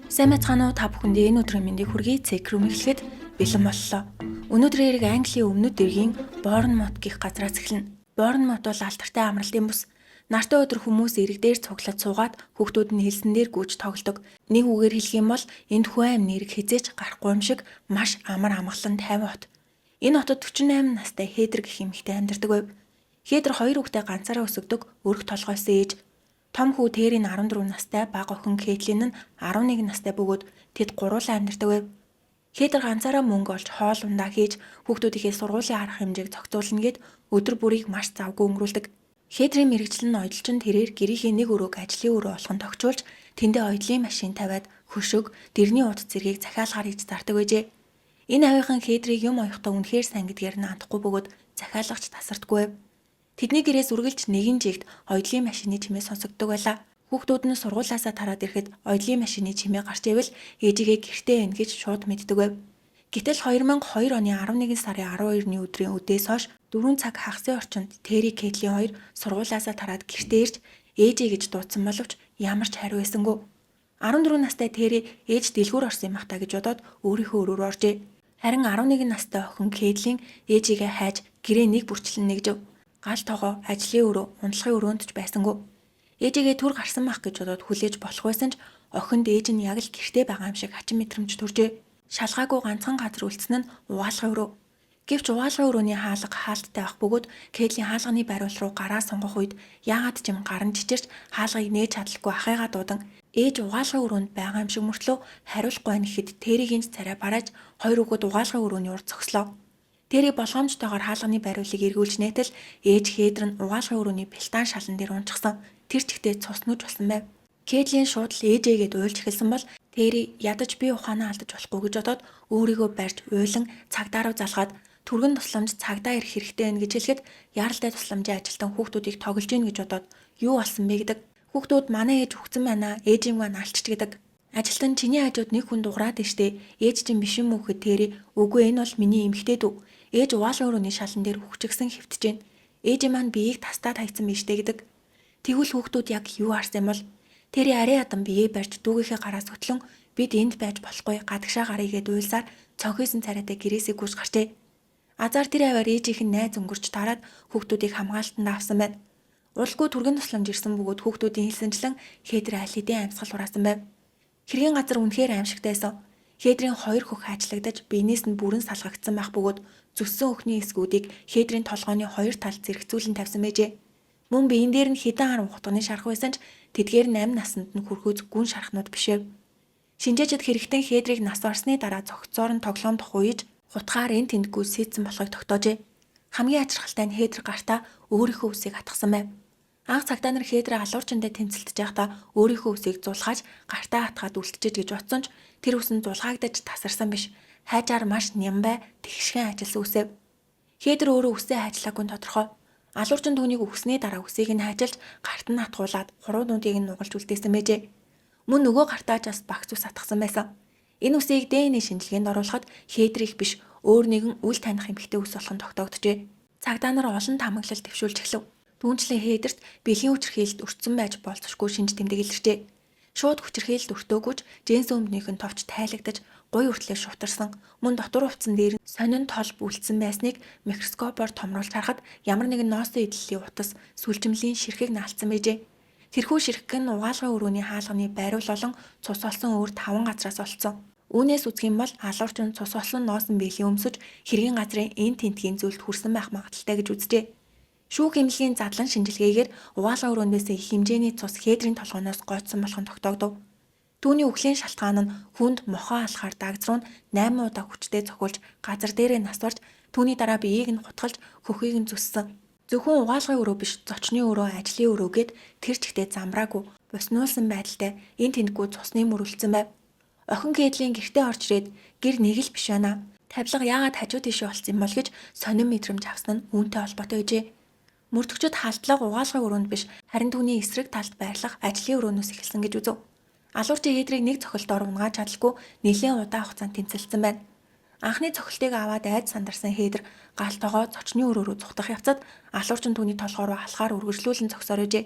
Сайн мэцгаануу та бүхэндээ энэ өдрийн мэндийг хүргэе. Цэг рүү мэхлэхэд бэлэн боллоо. Өнөөдөр эрэг Английн өмнөд дэргийн Борнмут гих газраас эхэлнэ. Борнмут бол алдартай амралтын бус. Нартай өдөр хүмүүс эрэг дээр цуглаад суугаад хүүхдүүд нь хэлсэн дээр гүйж тоглодог. Нэг үгээр хэлэх юм бол энд хүн амны эрэг хизээч гарахгүй юм шиг маш амар амгалан тайван хот. Энэ хотод 48 настай Хедр гэх эмэгтэй амьдардаг байв. Хедр 2 хүүхдээ ганцаараа өсгдөг, өрх толгойс ээж. Том хүү Тэрийн 14 настай, бага охин Кейтлин нь 11 настай бөгөөд тэд гуруулаа амьдардаг байв. Хедр ганцаараа мөнгө олж хоол ундаа хийж хүүхдүүдийнхээ сургуулийн арга хэмжээг зохицуулна гэд өдөр бүрийг маш завгүй өнгөрүүлдэг. Хедрийн мэрэгчлэн ноёдолчин тэрээр гэрийнхээ нэг өрөөг ажлын өрөө болгон тогтчулж тэндээ оёдлын машин тавиад хөшөг, дэрний удц зэргийг захиалгаар хийж зардаг байжээ. Энэ авийнхан Хедрийг юм оёхдоо үнэхээр сайн гэдгээр нь андахгүй бөгөөд захиалагч тасардаггүй байв. Тэдний гэрээс үргэлж нэгэн жигт оёдлын машины чимээ сонсогддог байлаа. Хүүхдүүд нь сургуулиасаа тараад ирэхэд оёдлын машины чимээ гарч ивэл ээжигээ гэртээ байна гэж шууд мэддэг байв. Гэтэл 2002 оны 11 сарын 12-ны өдрийн үдээс хойш 4 цаг хагасын орчинд Тэри Кейтлийн хоёр сургуулиасаа тараад гэртээ ирж ээжээ гэж дуудсан боловч ямар ч хариу байсангүй. 14 настай Тэри ээж дэлгүүр орсон юм ах та гэж бодоод өөрийнхөө өрөө рүү оржээ. Харин 11 настай охин Кейтлин ээжигээ хайж гэрээ нэг бүрчлэн нэгжив. Гал тоогоо ажлын өрөө, ундлахын өрөөнд ч байсангүй. Ээжигээ түр гарсан мах гэж бодоод хүлээж болох байсан ч охинд ээж нь яг л гэртээ байгаа юм шиг хачин мэдрэмж төржээ. Шалгаагүй ганцхан газар үлдсэн нь угаалгын өрөө. Гэвч угаалгын өрөөний хаалга хаалттай байх бөгөөд Кейтлийн хаалганы бариул руу гараа сунгах үед яагаад ч юм гаран чичирч хаалгыг нээж чадлаггүй ахыгаа дуудан ээж угаалгын өрөөнд байгаа юм шиг мөртлөө хариулахгүй байна гэхэд Тэригийн царай барааж хоёр хүүхэд угаалгын өрөөний урд зогслоо. Тэри болгоомжтойгоор хаалганы бариулыг эргүүлж нээтэл ээж Хедр нь угаалгын өрөөний пелтан шалан дээр унчихсан. Тэр ч ихтэй цус нүж болсон байв. Кейтлин шууд л ээжээгээд уйлж эхэлсэн бол Тэри ядаж би ухаанаа алдаж болохгүй гэж бодоод өөрийгөө барьж уйлан цагдаа руу залгаад түргэн тусламж цагдаа ирэх хэрэгтэй байна гэж хэлэхэд яаралтай тусламжийн ажилтан хүүхдүүдийг тоглож гин гэж бодоод юу болсон бэ гэдэг. Хүүхдүүд манай ээж өгцөн байна. Ээжийн маань алчч гэдэг. Ажилтан чиний хажууд нэг хүн дуграад штэ. Ээж чинь биш юм уу гэхэд Тэри үгүй энэ бол миний эмэгтэй дүү. Ээж угаалгын өрөөний шалан дээр хөвчгсөн хэвтэж байна. Ээж маань биеийг тастаад хайцсан биз дээ гэдэг. Тэгвэл хүүхдүүд яг юу харсан юм бол Тэри арай ядан биеэ барьж дүүгийнхээ гараас хөтлөн бид энд байж болохгүй гадагшаа гарыг гэд уйлсаар цонхисон царайтай гэрээсээ гүйж гарчээ. Азар тэр аваар ээжийнх нь найз өнгөрч тараад хүүхдүүдийг хамгаалтанд авсан байна. Уралгүй түргэн тусламж ирсэн бөгөөд хүүхдүүдийн хэлсэнчлэн Хедр аль хэдийн амьсгал хураасан байв. Хэргийн газар үнэхээр аимшигтайсан. Хедрийн хоёр хөх ажлагдаж биенээс нь бүрэн салгагдсан байх бөгөөд зүссэн өхний эсгүүдийг Хедрийн толгойн хоёр талд зэрэгцүүлэн тавьсан байжээ. Мөн биен дээр нь хідэн харан утганы шарх байсан ч тэдгээр 8 наснд нь хүрэхүйц гүн шархнууд бишэв. Шинжээчид хэрэгтэн Хедрийг нас орсны дараа зогцоор нь тоглоомд хуйж хутгаар эн тэнтгүү сэтсэн болохыг тогтоожээ. Хамгийн ачирхалтай нь Хедр гартаа өөрийнхөө үсийг атгсан байв. Анх цагдаа нар Хедрээ алуурчиндээ тэмцэлдэж байхдаа өөрийнхөө үсийг зулхааж гартаа атгаад үлдчихэд гэж бодсон ч тэр үс нь зулгаагдаж тасарсан биш. Хайжаар маш нямбай тэгшхэн ажилласан үсэв. Хедр өөрөө үсээ хайжлаагүй нь тодорхой. Алуурчин түүнийг өгснээ дараа үсийг нь хайжилж гарт нь атгуулад хуруудуудыг нь нугалж үлдээсэн байжээ. Мөн нөгөө гартаач бас багц ус атгсан байсан. Энэ үсийг ДНХ шинжилгээнд оруулахад Хедрих биш өөр нэгэн үл таних эмэгтэй үс болох нь тогтоогджээ. Цагдаа нар олон таамаглал төвшүүлж эхлэв. Түүнчлэн Хедерт бэлгийн хүчирхийлэлд өртсөн байж болцсохгүй шинж тэмдэг илэрчээ. Шууд хүчирхийлэлд өртөөгүйч Жэнс өмнөх нь товч тайлагдаж гуй үртлээ шутарсан. Мөн дотор хувцсан дээр нь сонин тол бүлдсэн байсныг микроскопоор томруулж харахад ямар нэгэн ноостой идэллийн утас сүлжимлийн ширхэг наалтсан байжээ. Тэрхүү ширхэг нь угаалгын өрөөний хаалганы бариул болон цус олсон өөр 5 газраас олцсон. Үүнээс үзэх юм бол алуурчин цус олсон ноосон бэлгийн өмсөж хэргийн газрын эн тентгийн зүйлд хүрсэн байх магадaltaй гэж үзжээ. Шүүх эмнэлгийн задлан шинжилгээгээр угаалгын өрөөндөөс их хэмжээний цус Хедрийн толгойноос гоцсон болох нь тогтоогдов. Түүний үхлийн шалтгаан нь хүнд мохоо алхаар дагз руу 8 удаа хүчтэй цохиулж газар дээрээ насварч түүний дараа биеийг нь хутгалж хөхийг нь зүссэн. Зөвхөн угаалгын өрөө биш зочны өрөө ажлын өрөөгээд тэр ч ихтэй замбраагүй буснуулсан байдалтай энэ тэндгүү цусны мөрөлдсөн байв. Охин Кейтлийн гэртээ орж ирээд гэр нэг л биш байна. Тавилга яагаад хажуу тийшээ болсон юм бол гэж сонин мэдрэмж авсан нь үүнтэй холбоотой байжээ. Мөрдөгчд халдлага угаалгын өрөөнд биш харин түүний эсрэг талд байрлах ажлын өрөөнөөс эхэлсэн гэж үзв. Алуурчин Хедрийг нэг цохилтоор унгааж чадалгүй нэлээд удаан хугацаанд тэмцэлсэн байна. Анхны цохилтыг аваад айд сандарсан Хедр гал тоогоо зочны өрөө рүү зүхтах явцад алуурчин түүний толгой руу алхаар үргэлжлүүлэн зогсоор байжээ.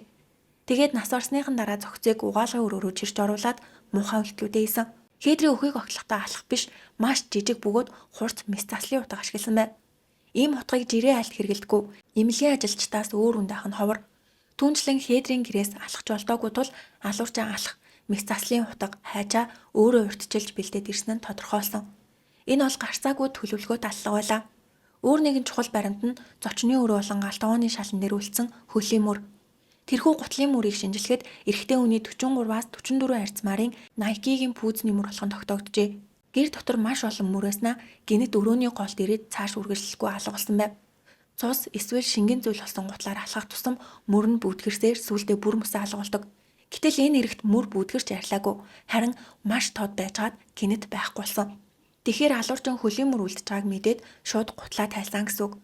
Тэгээд нас орсныхан дараа зохицыг угаалгын өрөөрөө чирч оруулаад муухай үйлдэлүүдээ хийсэн. Хедрийн өхийг оглохдоо алхах биш, маш жижиг бөгөөд хурц мэс заслын утга ашигласан байна. Ийм утгыг жирийн айлд хэрэгэлдэггүй. Эмнэлгийн ажилчдаас өөр үнд ах нь ховор. Түүнчлэн хедрийн гэрээс алхаж болдоогүй тул алуурчаа алах мэс заслын утга хайжаа өөрөө урьдчилж бэлдээд ирсэн нь тодорхойлсон. Энэ бол гарцаагүй төлөвлөгөөт аллага байлаа. Өөр нэгэн чухал баримт нь зочны өрөө болон алтан оны шалан дээр үлдсэн хөлийн мөр. Тэрхүү гутлын мөрийг шинжилгээд эрэгтэй хүний 43-аас 44 арьцмарын Nike-гийн пүүзний мөр болгон тогтоогджээ. Гэр дотор маш олон мөр байснаа гинэт өрөөний голд ирээд цааш үргэлжлэхгүй алга болсон байв. Цус эсвэл шингэн зүйл болсон гутлаар алхах тусам мөр нь бүдгэрсээр сүүлдээ бүр мөсөө алга болдог. Гэтэл энэ эрэгт мөр бүдгэрч арилаагүй, харин маш тод байжгаад гинэт байхгүй болсон. Тэгэхээр алуурчин хөлийн мөр үлдэж байгааг мэдээд шууд гутлаа тайлсан гэсэн үг.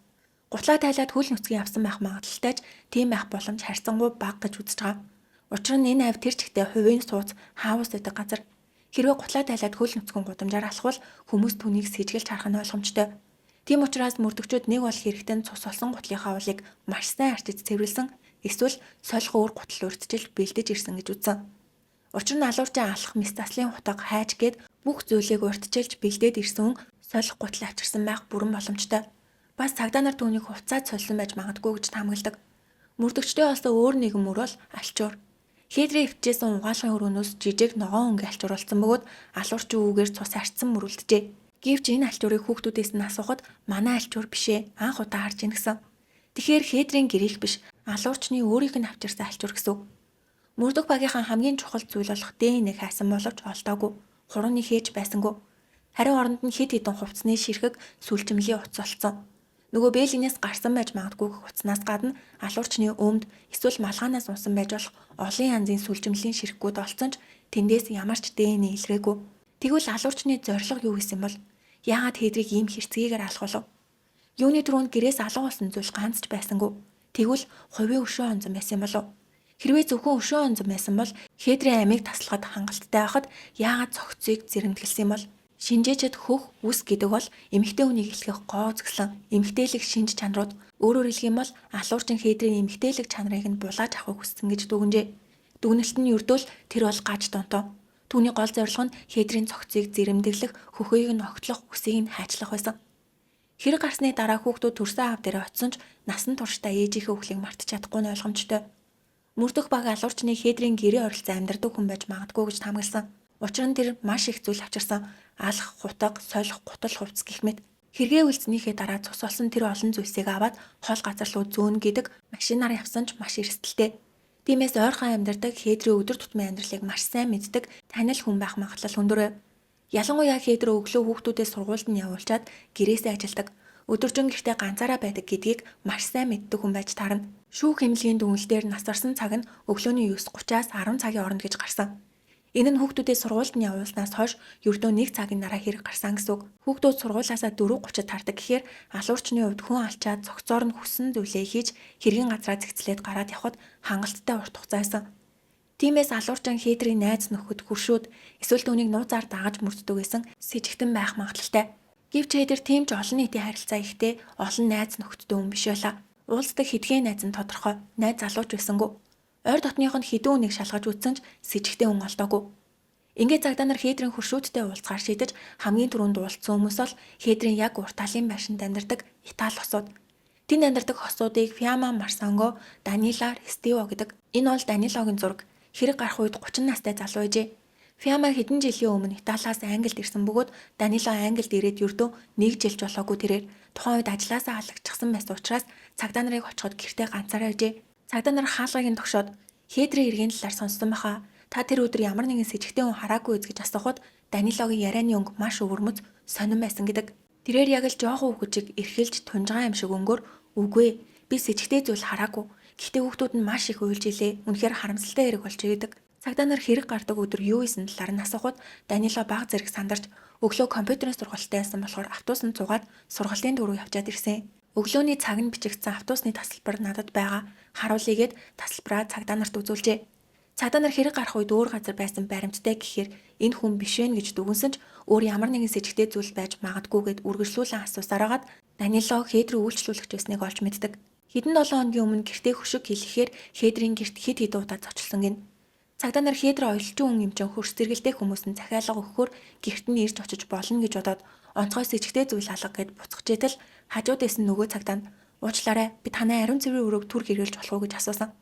Гутлаа тайлаад хөл нүцгэн явсан байх магадaltaйч тийм байх боломж харьцангуй бага гэж үзэж байгаа. Учир нь энэ авь тэр чигтээ хувийн сууц хаус гэдэг газар. Хэрвээ гутлаа тайлаад хөл нүцгэн гудамжаар алхвал хүмүүс түүнийг сэжгэлж харах нь ойлгомжтой. Тийм учраас мөрдөгчүүд нэг бол хэрэгтэн цус олсон гутлынхаа уулыг маш сайн арчиж цэвэрлсэн, эсвэл сольх өөр гутал урьдчилж бэлдэж ирсэн гэж үзсэн. Учир нь алуурчин алхах мэс заслын утга хайж гээд бүх зүйлийг урьдчилж бэлдээд ирсэн хүн сольх гутал авчирсан байх бүрэн боломжтой. Бас цагдаа нар түүнийг хувцаад сольсон байж магадгүй гэж таамагладаг. Мөрдөгчдөө олсон өөр нэгэн мөр бол алчуур. Хедрийн өвчжсэн угаалгын өрөөнөөс жижиг ногоон өнгө алчуурлсан бөгөөд алуурчин үүгээр цус арчсан мөр үлджээ. Гэвч энэ алчуурыг хүүхдүүдээс нь асуухад манай алчуур бишээ, анх удаа харж ийн гэсэн. Тэгэхээр хедрийн гэрийнх биш, алуурчны өөрийнх нь авчирсан алчуур гэсэн. Мөрдөх багийнхан хамгийн чухал зүйл болох ДНХ хайсан боловч олдоогүй. Хурууны хээж байсангүй. Харин оронд нь хэд хэдэн хувцсны ширхэг сүлжимлийн утас олцсон. Нөгөө бэлгнээс гарсан байж магадгүй гэх утаснаас гадна алуурчны өмд эсвэл малгаанаас унсан байж болох олон янзын сүлжимлийн ширхгүүд олцсон ч тэндээс ямар ч ДНХ илрээгүй. Тэгвэл алуурчны зорилго юу гэсэн бол яагаад хедрийг ийм хэрцгийгээр алах болов? Юуны түрүүнд гэрээс алга болсон зүйл ганц ч байсангүй. Тэгвэл хувийн өшөө онцон байсан болов? Хэрвээ зөвхөн өшөө онцон байсан бол хедрийн амийг таслахад хангалттай байхад яагаад цогцыг зэрэмдэглэсэн юм бол? Шинжээчэд хөх үс гэдэг бол эмэгтэй хүнийг илтгэх гоо үзэсгэлэн эмэгтэйлэг шинж чанарууд, өөрөөр хэлэх юм бол алуурчин хедрийн эмэгтэйлэг чанарыг нь булааж авахыг хүссэн гэж дүгнжээ. Дүгнэлт нь ердөөл тэр бол гаж донтоо. Түүний гол зорилго нь хедрийн цогцыг зэрэмдэглэх, хөхөйг нь огтлох, үсийг нь хайчлах байсан. Хэрэг гарсны дараа хүүхдүүд төрсөн аав дээр очисон ч насан туршдаа ээжийнхээ үхлийг мартаж чадахгүй нь ойлгомжтой. Мөрдөх баг алуурчны хедрийн гэрээ оролцсон амьдардаг хүн байж магадгүй гэж таамагласан. Учир нь тэр маш их зүйл авчирсан. Алх, хутаг, солих, гутал хувцс гэх мэт. Хэрэгээ үлдснийхээ дараа цус олсон тэр олон зүйлсийг аваад хол газар руу зөөнө гэдэг машинаар явсан ч маш эрсдэлтэй. Тиймээс ойрхон амьдардаг хедрийн өдөр тутмын амьдралыг маш сайн мэддэг танил хүн байх магадлал өндөр. Ялангуяа хедрээ өглөө хүүхдүүдээ сургуульд нь явуулчаад гэрээсээ ажилдаг. Өдөржин гэртээ ганцаараа байдаг гэдгийг маш сайн мэддэг хүн байж таарна. Шүүх эмнэлгийн дүгнэлтээр нас орсон цаг нь өглөөний 9:30-аас 10 цагийн хооронд гэж гарсан. Энэ нь хүүхдүүдээ сургуульд нь явуулснаас хойш ердөө 1 цагийн дараа хэрэг гарсан гэсэн үг. Хүүхдүүд сургуулиасаа 4:30-д тардаг гэхээр алуурчны хувьд хүн алчаад цогцоор нь хүссэн зүйлээ хийж хэргийн газраа зэгцлээд гараад явхад хангалттай урт хугацаа байсан. Тиймээс алуурчин хедрийн найз нөхөд хуршууд эсвэл түүнийг нууцаар дагаж мөрддөг байсан сэжигтэн байх магадлалтай. Гэвч хедэр тийм ч олон нийтийн харилцаа ихтэй олон найз нөхөдтэй хүн биш байлаа. Уулздаг хэдхэн найз нь тодорхой. Найз залууч байсангүй. Ойр дотных нь хэдэн үнийг шалгаж үзсэн ч сэжигтэй хүн олдоогүй. Ингээд цагдаа нар хедрийн хуршүүдтэй уулзгаар шийдэж хамгийн түрүүнд уулзсан хүмүүс бол хедрийн яг урт талын байшинд амьдардаг Итали хосууд. Тэнд амьдардаг хосуудыг Фиамма Марсанго, Данила Рестиво гэдэг. Энэ бол Данилогийн зураг. Хэрэг гарах үед 30 настай залуу байжээ. Фиамма хэдэн жилийн өмнө Италиас Англид ирсэн бөгөөд Данило Англид ирээд ердөө 1 жилч болоогүй тэрээр тухайн үед ажлаасаа халагдчихсан байсан учраас цагдаа нарыг очиход гэртээ ганцаараа байжээ. Цагдаа нар хаалгыг нь тогшоод хедрийн иргэний талаар сонссон байхаа. Та тэр өдөр ямар нэгэн сэжигтэй хүн хараагүй үз гэж асуухад Данилогийн ярианы өнгө маш өвөрмөц сонирн байсан гэдэг. Тэрээр яг л жоохон хүүхчиг эрхэлж тунжгаан юм шиг өнгөөр үгүй би сэжигтэй зүйл хараагүй. Гэхдээ хүүхдүүд нь маш их уйлж илээ. Үнэхээр харамсалтай хэрэг болж ирэдэг. Цагдаа нар хэрэг гардаг өдөр юу исэн талаар нь асуухад Данило баг зэрэг сандарч өглөө компьютерийн сургалтад байсан болохоор автобусанд цугаад сургалтын дөрөв явчаад ирсэн. Өглөөний цаг нь бичигдсэн автобусны тасалбар надад байгаа. Харуулъягээд тасалбараа цагдаа нарт үзүүлжээ. Цагдаа нар хэрэг гарах үед өөр газар байсан баримттай гэхээр энэ хүн биш вэ гэж дүгнсэн ч өөр ямар нэгэн сэжигтэй зүйл байж магадгүйгээд үргэлжлүүлэн асуусараагаад Данило хедрийн үйлчлүүлэгч байсныг олж мэддэг. Хэдэн 7 хоногийн өмнө гэртээ хөшиг хэлэхээр Хедрийн гэрт хэд хэд удаа зочлсон гин. Цагдаа нар Хедр ойлчин хүн эмчэн хөрс зэрэгэлтэй хүмүүс нь захиалга өгөхөөр гэрт нь ирж очиж болно гэж бодоод онцгой сэжигтэй зүйл алга гэд буцахжээтэл хажуудаас нь нөгөө цагдаа нь уучлаарай би танай ариун цэврийн өрөөг түр гэрэлж болох уу гэж асуусан.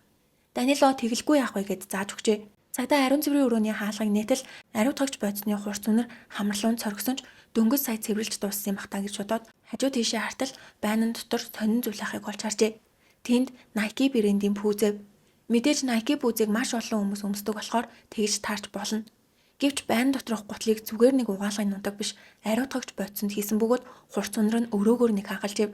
Данило тэгэлгүй яах вэ гэд зааж өгчээ. Цагдаа ариун цэврийн өрөөний хаалгыг нээтэл ариутгагч бодисны хурц үнэр хамарлуун цоргисонч дөнгөж сая цэвэрлж дууссан юм бахтаа гэж бодоод хажуу тийшээ хартал байнан дотор сонин зүйл ахыг олж харжээ. Тэнд Nike брэндийн пүүзэв. Мэдээж Nike пүүзийг маш олон хүмүүс өмсдөг болохоор тэгж таарч болно. Гэвч байнан доторх гутлыг зүгээр нэг угаалгын нундаг биш ариутгагч бодисонд хийсэн бөгөөд хурц үнэр нь өрөөгөр нэг хагалжээ.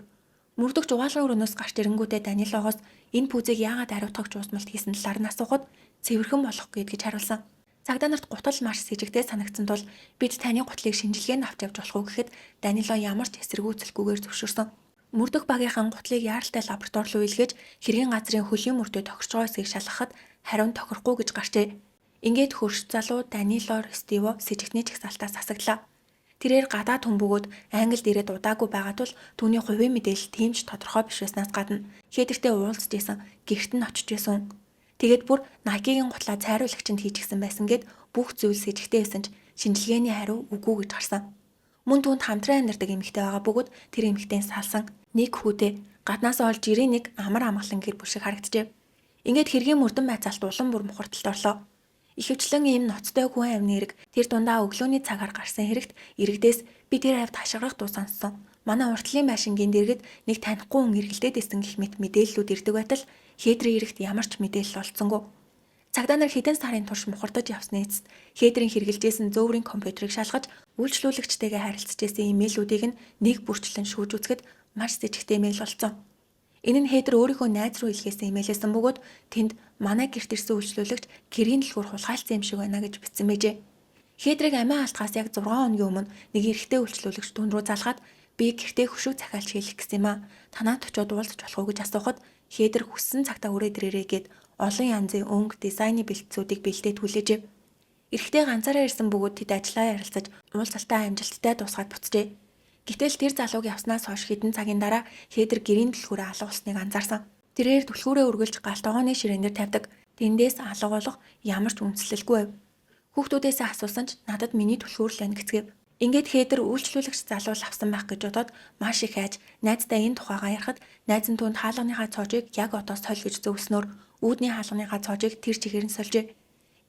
Мөрдөгч угаалгын өрөөнөөс гарч ирэнгүүтээ Данилогоос энэ пүүзийг яагаад ариутгагч уусмалт хийсэн талаар нь асуухад цэвэрхэн болох гэдгийг хариулсан. Цагдаа нарт гутал маш сэжигтэй санагдсан тул бид таны гутлыг шинжилгээнд авч явж болох уу гэхэд Данило ямар ч эсэргүүцэлгүйгээр зөвшөөрсөн. Мөрдөх багийнхан гутлыг яаралтай лаборатори руу илгээж хэргийн газрын хөлийн мөртөө тохирч байгаа эсэхийг шалгахад хариун тохирохгүй гэж гарчээ. Ингээд хөрш залуу Данило Рестиво сэжигтний чагсаалтаас асагдлаа. Тэрээр гадаад хүн бөгөөд Англид ирээд удаагүй байгаа тул түүний хувийн мэдээлэл тийм ч тодорхой биш байснаас гадна Хедртэй уулзж исэн гэрт нь очиж исэн. Тэгээд бүр Nike-гийн гутлаа цайруулагчинд хийчихсэн байсан гэд бүх зүйл сэжигтэй байсан ч шинжилгээний хариу үгүй гэж гарсан. Мөн түүнд хамтран амьдардаг эмэгтэй байгаа бөгөөд тэр эмэгтэйн салсан нэг хүүтэй гаднаас олж ирээ нэг амар амгалан гэр бүл шиг харагджээ. Ингээд хэргийн мөрдөн байцаалт улам бүр мухарталд орлоо. Ихэвчлэн ийм ноцтой хүн амны эрэг тэр дундаа өглөөний цагаар гарсан хэрэгт иргэдээс би тэр хавьд хашгирах дуу сонссон. Манай уртлын байшингийн дэргэд нэг танихгүй хүн эргэлдээд исэн гэх мэт мэдээллүүд ирдэг байтал Хедрийн эрэгт ямар ч мэдээлэл олцсонгүй. Цагдаа нар хэдэн сарын турш мухардаж явсны эцэст Хедрийн хэрэгжилжсэн зөөврийн компьютерыг шалгаж үйлчлүүлэгчтэйгээ харилцажсэн имэйлүүдийг нэг бүрчлэн шүүж үзэхэд маш сэжигтэй имэйл олцсон. Энэ нь Хедр өөрийнхөө найз руу илгээсэн имэйлээсэн бөгөөд тэнд манай гэрт ирсэн үйлчлүүлэгч гэрийн дэлгүүр хулгайлцсан юм шиг байна гэж бичсэн байжээ. Хедрийг амиа алдахаас яг 6 хоногийн өмнө нэг эрэгтэй үйлчлүүлэгч түн рүү залгаад би гэртээ хөшөг захиалж хийх гэсэн юм аа. Танаад очиод уулзах болох уу гэж асуухад Хедр хүссэн цагтаа үрээд ирээрэй гэд олон янзын өнгө дизайны бэлтцүүдийг бэлдээд хүлээжээ. Эрэгтэй ганцаараа ирсэн бөгөөд тэд ажиллаа ярилцаж уулзалтаа амжилттай дуусгаад буцжээ. Гэтэл тэр залууг явснаас хойш хэдэн цагийн дараа Хедр гэрийн дэлгүүрээ алга болсныг анзаарсан. Тэрээр түлхүүрээ өргөлж галт огооны ширээнээр тавьдаг. Тэндээс алга болох ямар ч үндэслэлгүй байв. Хүүхдүүдээс асуусан ч надад миний түлхүүр л ангицгээв. Ингээд Хедр үйлчлүүлэгч залуу авсан байх гэж бодоод маш их айж найздаа энэ тухайгаа ярихад найз нь түүнд хаалганыхаа цоожийг яг одоо соль гэж зөвлснөөр үүдний хаалганыхаа цоожийг тэр чигээр нь сольжээ.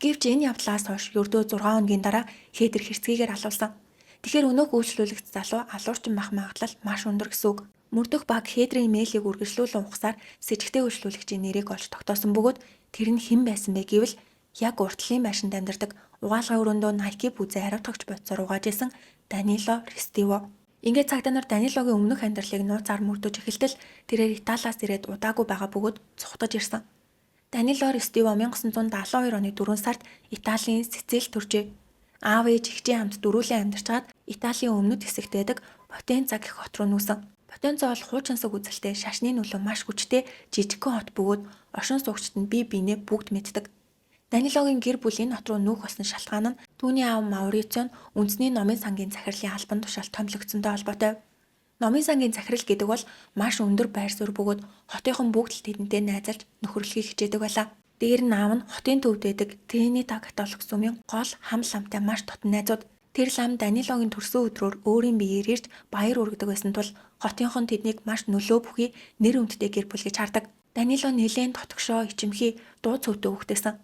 Гэвч энэ явдлаас хойш ердөө 6 хоногийн дараа Хедр хэрцгийгээр алуулсан. Тэгэхээр өнөөх үйлчлүүлэгч залуу алуурчин байх магадлал маш өндөр гэсэн үг. Мөрдөх баг Хедрийн имэйлийг үргэлжлүүлэн ухсаар сэжигтэй үйлчлүүлэгчийн нэрийг олж тогтоосон бөгөөд тэр нь хэн байсан бэ гэвэл яг уртлын байшинд амьдардаг угаалгын өрөөндөө Nike пүүзээ хариуцагч бодисоор угааж исэн Данило Рестиво. Ингээд цагдаа нар Данилогийн өмнөх амьдралыг нууцаар мөрдөж эхэлтэл тэрээр Италиас ирээд удаагүй байгаа бөгөөд цухтаж ирсэн. Данило Рестиво 1972 оны 4 сард Италийн Сициль төржээ. Аав ээж эхчийн хамт дөрүүлэн амьдарчаад Италийн өмнөд хэсэгт байдаг Потенца гэх хот руу нүүсэн. Потенца бол хуучинсаг үзэлтэй шашны нөлөө маш хүчтэй жижигхэн хот бөгөөд оршин суугчид нь бие биенээ бүгд мэддэг. Данилогийн гэр бүл энэ хот руу нүүх болсон шалтгаан нь түүний аав Маурицо нь үндэсний номын сангийн захирлын албан тушаал томилогдсонтой холбоотой. Номын сангийн захирал гэдэг бол маш өндөр байр суурь бөгөөд хотынхон бүгд л тэдэнтэй найзалж нөхөрлөхийг хичээдэг байлаа. Дээр нь аав нь хотын төвд байдаг Тринитà католик сүмийн гол хам ламтай маш дотн найзууд. Тэр лам Данилогийн төрсөн өдрөөр өөрийн биеэр ирж баяр үргэдэг байсан тул хотынхон тэднийг маш нөлөө бүхий нэр хүндтэй гэр бүл гэж хардаг. Данило нэлээд тотгошоо ичимхий дуу цөвтэй хөвгтэйсэн.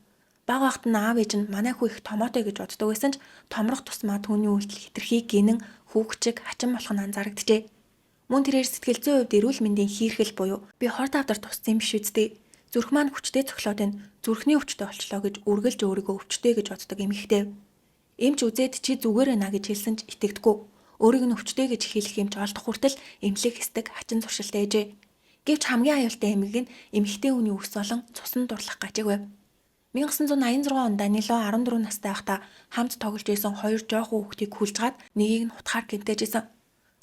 Бага багт нь аав ээж нь манай хүү их томоотой гэж боддог байсан ч томрох тусмаа түүний үйлдэл хэтэрхий гинэн хүүхчиг хачин болох нь анзаарэгджээ. Мөн тэрээр сэтгэл зүйн хувьд эрүүл мэндийн хийрхэл буюу би хорт авдар туссан юм биш үсттэй. Зүрх маань хүчтэй цохлоод энэ зүрхний өвчтөй болчлоо гэж үргэлж өөрийгөө өвчтэй гэж боддог эмэгтэй. Эмч үзээд чи зүгээр ээ на гэж хэлсэн ч итгэдэггүй. Өөрийг нь өвчтэй гэж хэлэх эмч олдох хүртэл эмнэлэг хэсдэг хачин зуршилтай ээжээ. Гэвч хамгийн аюултай эмэг нь эмэгтэй хүний үс болон цусан дурлах гажиг байв. 1986 онд Данило 14 настай байхдаа хамт тоглож байсан хоёр жоохон хүүхдийг хүлжгаад нэгийг нь хутгаар гэмтээжсэн.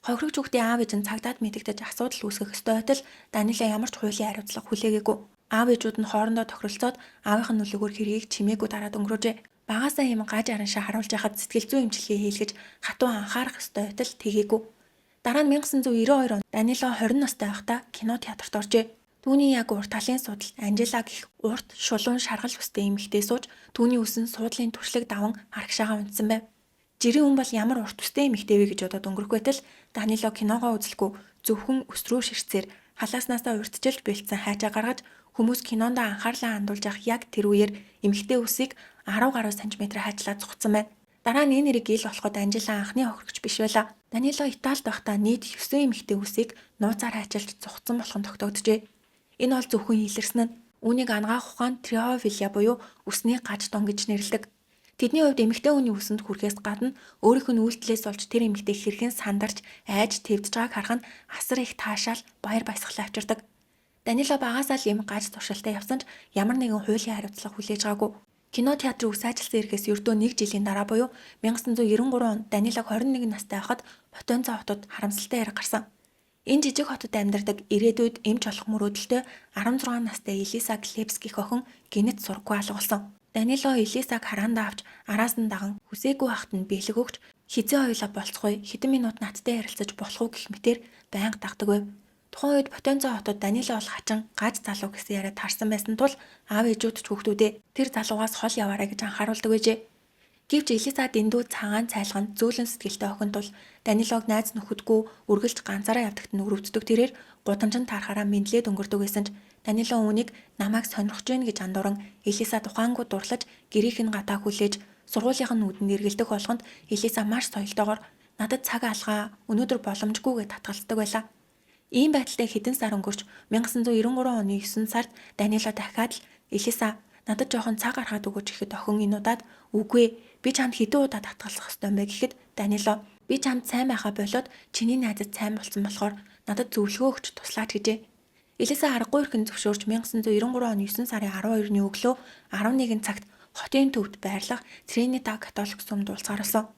Хохирогч хүүхдийн аав ээж нь цагдаад мэдэгдэж асуудал үүсгэх ёстой байтал Данило ямар ч хуулийн хариуцлага хүлээгээгүй. Аав ээжүүд нь хоорондоо тохиролцоод аавынх нь нөлөөгөөр хэргийг чимээгүй дараад өнгөрөөжээ. Багаасаа юм гаж араншаа харуулж яхад сэтгэл зүйн эмчилгээ хийлгэж хатуу анхаарах ёстой байтал тэгээгүй. Дараа нь 1992 онд Данило 20 настай байхдаа кино театрт оржээ. Түүний яг урт талын судалд Анжела гэх урт, шулуун шаргал үстэй эмэгтэй сууж түүний үс нь суудлын туршлаг даван арагшаага унтсан байв. Жирийн хүн бол ямар урт үстэй эмэгтэй вэ гэж бодоод өнгөрөх байтал Данило киногоо үзэлгүй зөвхөн өс рүү ширцээр халааснасаа урьдчилж бэлдсэн хайчаа гаргаж хүмүүс кинонд анхаарлаа хандуулж авах яг тэр үеэр эмэгтэй үсийг 10 гаруй сантиметр хайчлаад цугцсан байна. Дараа нь энэ нэрийг ил болоход Анжела анхны хохирогч биш байла. Данило Италид байхдаа нийт 9 эмэгтэй үсийг нууцаар хайчилж цугцсан болох нь тогтогджээ. Энэ бол зөвхөн илэрсэн нь үүнийг ангаах ухаанд триофилия буюу үсний гаж дон гэж нэрлэдэг. Тэдний хувьд эмэгтэй хүний үсэнд хүрэхээс гадна өөрийнх нь үйлдэлээс олж тэр эмэгтэй хэрхэн сандарч айж твдж байгааг харах нь асар их таашаал баяр баясгалан авчирдаг. Данило багасаа л ийм гаж туршилтаа явсан ч ямар нэгэн хуулийн хариуцлага хүлээж байгаагүй. Кино театрын үс ажилласан эргээс ердөө 1 жилийн дараа буюу 1993 онд Данилог 21 настай байхад Потенца хотод харамсалтай яриг гарсан. Энэ жижиг хотод амьдардаг ирээдүйд эмч болох мөрөөдөлтөй 16 настай Элиса Клепских охин гинэт сургуу алга болсон. Данило Элисаг хараандаа авч араас нь даган хүсээгүй хахад нь бэлэг өгч хизээ хоёлаа болцгоё хэдэн минут надтай ярилцаж болох уу гэх мэтээр байнга дагдаг байв. Тухайн үед Потенца хотод Данило бол хачин гаж залуу гэсэн яриад харсан байсан тул аав ээжүүд ч хүүхдүүдээ тэр залуугаас хол яваарай гэж анхааруулдаг байжээ. Гэвч Элиса дэндүү цагаан цайлган зөөлөн сэтгэлтэй охин тул Данилог найз нөхөдгүй үргэлж ганцаараа явдагт нь өрөвддөг тэрээр гудамжинд таарахаараа мэдлээд өнгөрдөг байсан ч Данило үүнийг намайг сонирхож байна гэж андууран Элиса тухаангууд дурлаж гэрийнх нь гадаа хүлээж сургуулийнх нь нүдэнд эргэлдэх болгонд Элиса маш соёлтойгоор надад цаг алгаа өнөөдөр боломжгүйгээ татгалздаг байлаа. Ийм байдалтай хэдэн сар өнгөрч 1993 оны 9 сард Данило дахиад л Элиса надад жоохон цаг гаргаад өгөөч гэхэд охин энэ удаад үгүй би чамд хэдэн удаа татгалзах ёстой юм бэ гэхэд Данило би чамд сайн байхаа болоод чиний найзад сайн болсон болохоор надад зөвлөгөө өгч туслаач гэжээ. Элиса аргагүй эрхэн зөвшөөрч 1993 оны 9 сарын 12-ны өглөө 11 цагт хотын төвд байрлах Тринидад католик сумд уулзгааруулсан.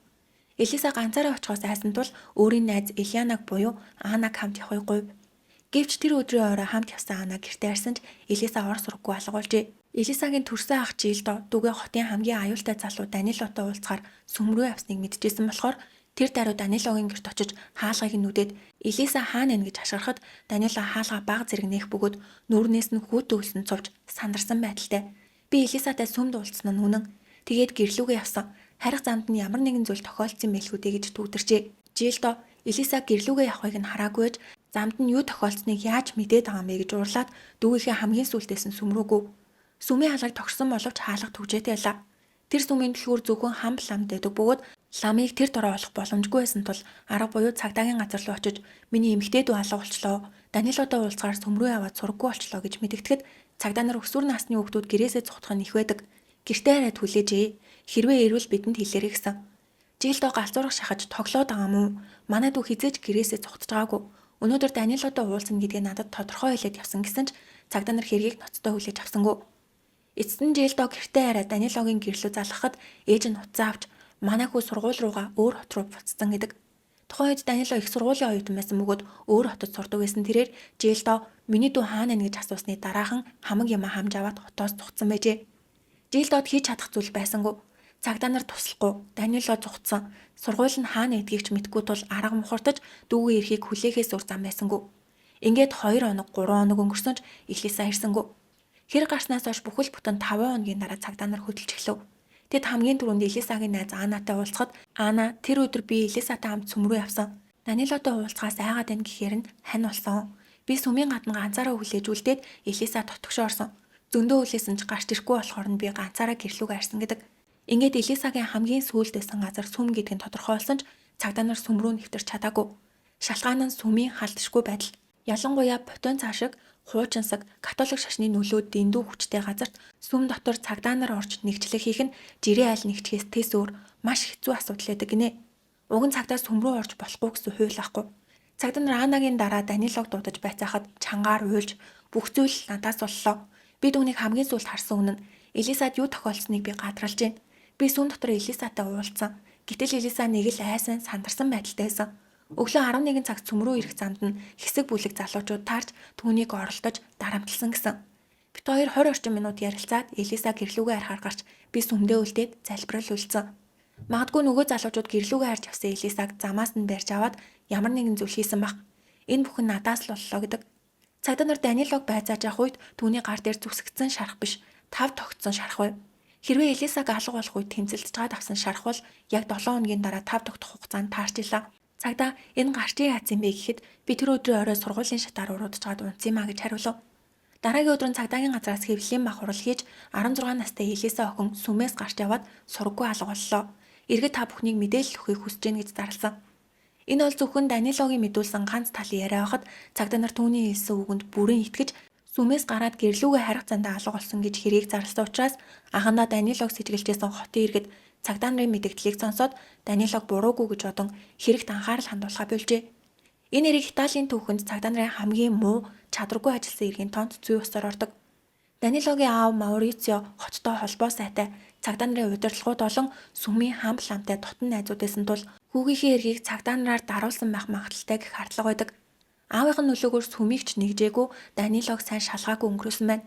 Элиса ганцаараа очихоос айсан тул өөрийн найз Элианаг буюу Анаг хамт явахыг гуйв. Гэвч тэр өдрийн орой хамт явсан Анаг гэртээ ирсэн ч Элиса ор сургаггүй алгуулжээ. Элисагийн төрсөн ах Жилдо дүүгээ хотын хамгийн аюултай залуу Данилотой уулзахаар сүм рүү явсныг мэдчихсэн болохоор тэр даруй Данилогийн гэрт очиж хаалгыг нүдээд Элиса хаана вэ гэж ашгарахад Данило хаалгаа баг зэрэг нээх бөгөөд нүүрнээс нь хүүтэ өлсөн цовж сандарсан байдалтай. Би Элисатай сүмд уулзсан нь үнэн. Тэгээд гэрлүүгээ явсан. Харих замд нь ямар нэгэн зүйл тохиолдсон байлгүй дээ гэж түүдэрчээ. Жилдо Элиса гэрлүүгээ явахыг нь хараагүйж замд нь юу тохиолдсныг яаж мэдээд байгаа юм бэ гэж уурлаад дүүгийнхээ хамгийн сүүлдээс нь сүм рүүгөө. Сүмийн хаалгыг тогтсон боловч хаалга түгжээтэй байлаа. Тэр сүмийн түлхүүр зөвхөн хам ламд байдаг бөгөөд ламыг тэр дорой олох боломжгүй байсан тул арга буюу цагдаагийн газар руу очиж миний эмэгтэй дүү алга болчлоо. Данилотой уулзгаар сүм рүү яваад сургаггүй болчлоо гэж мэдгэтгэд цагдаа нар өсвөр насны хүүхдүүд гэрээсээ цухтах нь их байдаг. Гэртээ хараад хүлээжээ. Хэрвээ ирвэл бидэнд хэлээрэй гэсэн. Жилдөө галзуурах шахаж тоглоод байгаа мó. Манай дүү хизээж гэрээсээ цухтаж байгаагүй. Өнөөдөр Данилотой уулзна гэдгээ надад тодорхой хэлээд явсан гэсэн ч цагдаа нар хэргийг ноцтой хүлээж авсангүй. Эцэст нь Жилдо гэртээ хараад Данилогийн гэрлүү залгахад ээж нь уцаа авч манай хүү сургууль руугаа өөр хот руу буцсан гэдэг. Тухайн үед Данило их сургуулийн оюутан байсан бөгөөд өөр хотод сурдаг байсан тэрээр Жилдо миний дүү хаана вэ гэж асуусны дараахан хамаг юм хамж аваад хотоос цугцсан байжээ. Жилдод хийж чадах зүйл байсангүй. Цагдаа нар туслахгүй Данило цугцсан. Сургууль нь хаана гэдгийг ч мэдэхгүй тул арга мухартаж дүүгийн эрхийг хүлээхээс ур зам байсангүй. Ингээд 2 хоног 3 хоног өнгөрсөн ч Элиса ирсэнгүй. Хэр гарснаас хойш бүхэл бүтэн 5 хоногийн дараа цагдаа нар хөдөлж эхлэв. Тэд хамгийн түрүүнд Элисагийн найз Анатай уулзахад Ана тэр өдөр би Элисатай хамт сүм рүү явсан. Данилотой уулзахаас айгаад байна гэхээр нь хань болсон. Би сүмийн гадна ганцаараа хүлээж үлдээд Элиса тотгошоо орсон. Зөндөө хүлээсэн ч гарч ирэхгүй болохоор нь би ганцаараа гэрлүүг арьсан гэдэг. Ингээд Элисагийн хамгийн сүүлд байсан газар сүм гэдг нь тодорхой болсон ч цагдаа нар сүм рүү нэвтэрч чадаагүй. Шалтгаан нь сүмийн халдшгүй байдал. Ялангуяа Потенца шиг хуучинсаг католик шашны нөлөөд дэндүү хүчтэй газарт сүм дотор цагдаа нар орж нэгчлэг хийх нь жирийн айл нэгчгээс тэс өөр маш хэцүү асуудал байдаг гинэ. Уг нь цагдаа сүм рүү орж болохгүй гэсэн хууль ахгүй. Цагдаа нар Анагийн дараа Данилог дуудаж байцаахад чангаар уйлж бүх зүйл надаас боллоо. Би түүнийг хамгийн сүүлд харсан үнэн Элисад юу тохиолдсныг би гадралж байна. Би сүм дотор Элисатай уулзсан. Гэтэл Элиса нэг л айсан сандарсан байдалтай байсан. Өглөө 11 цагт сүм рүү ирэх замд нь хэсэг бүлэг залуучууд таарч түүнийг оролдож дарамтлсан гэсэн. Бид хоёр 20 орчим минут ярилцаад Элиса гэрлүүгээ харахаар гарч би сүмдээ үлдээд залбирал үлдсэн. Магадгүй нөгөө залуучууд гэрлүүгээ харж авсан Элисаг замаас нь барьж аваад ямар нэгэн зүйл хийсэн баг. Энэ бүхэн надаас л боллоо гэдэг. Цагдаа нар Данилог байцааж явах үед түүний гар дээр зүсэгдсэн шарах биш, тав тогтсон шарах байв. Хэрвээ Элисаг алга болох үед тэмцэлдэж чад авсан шарах бол яг 7 хоногийн дараа тав тогтох хугацаанд таарчлаа. Цагдаа энэ гарчийн яац юм бэ гэхэд би тэр өдрийн орой сургуулийн шатаар уруудж чад унц юмаа гэж хариулав. Дараагийн өдөр нь цагдаагийн газраас хэвлэлийн бах хурал хийж 16 настай Элиса охин сүмээс гарч яваад сургаггүй алга боллоо. Иргэд та бүхнийг мэдээлэл өгөхийг хүсэж гэнэ гэж зарласан. Энэ бол зөвхөн Данилогийн мэдүүлсэн ганц талын яриа байхад цагдаа нар түүний хэлсэн үгэнд бүрэн итгэж сүмээс гараад гэрлүүгээ харих зандаа алга болсон гэж хэрийг зарласан учраас анхандаа Данилог сэжиглэжсэн хотын иргэд цагдаа нарын мэдээллийг сонсоод Данилог буруугүй гэж бодон хэрэгт анхаарал хандуулахаа болжээ. Энэ хэрэг Италийн түүхэнд цагдаа нарын хамгийн муу чадваргүй ажилласан иргэн тоонд зүй усаар ордог. Данилогийн аав Маурицио хоттой холбоо сайтай цагдаа нарын удирдлагууд болон сүмийн хамт ламтай дотн найзууд байсан тул хүүгийнхээ эргийг цагдаа нараар даруулсан байх магадaltaй гэх хардлага байдаг. Аавынх нь нөлөөгөөр сүмийг ч нэгжээгүй Данилог сайн шалгаагүй өнгөрөөсөн байна.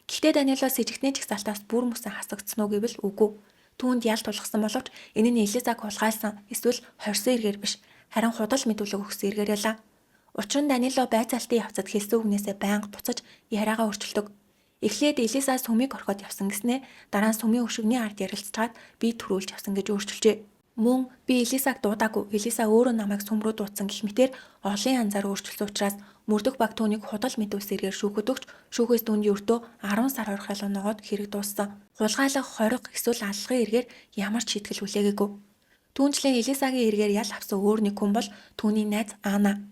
Гэхдээ Данило сэжигтний чагсаалтаас бүр мөсөн хасагдсан уу гэвэл үгүй. Түүнд ял тулгсан боловч энэ нь Элисаг хулгайлсан эсвэл хорьсон эргээр биш, харин худал мэдүүлэг өгсөн эргээр ялаа. Учир нь Данило байцаалтын явцад хэлсэн үгнээсээ байнга буцаж яриагаа өөрчилдөг. Эхлээд Элиса сүмийг орхиод явсан гэснээ дараа нь сүмийн өшигний ард ярилцчаад би төрүүлж явсан гэж өөрчилжээ. Мөн би Элисаг дуудаагүй. Элиса өөрөө намайг сүм рүү дуудсан гэх мэтээр олон янзаар өөрчилсөн учраас мөрдөх баг түүнийг худал мэдүүлсэн эргээр шүүхэд өгч шүүхээс түүнд ердөө 10 сар орхиолоо ногоод хэрэг дууссан. Хулгайлах, хориг эсвэл аллахын эргээр ямар ч шийтгэл хүлээгээгүй. Түүнчлэн Элисагийн эргээр ял авсан өөр нэг хүн бол түүний найз Ана.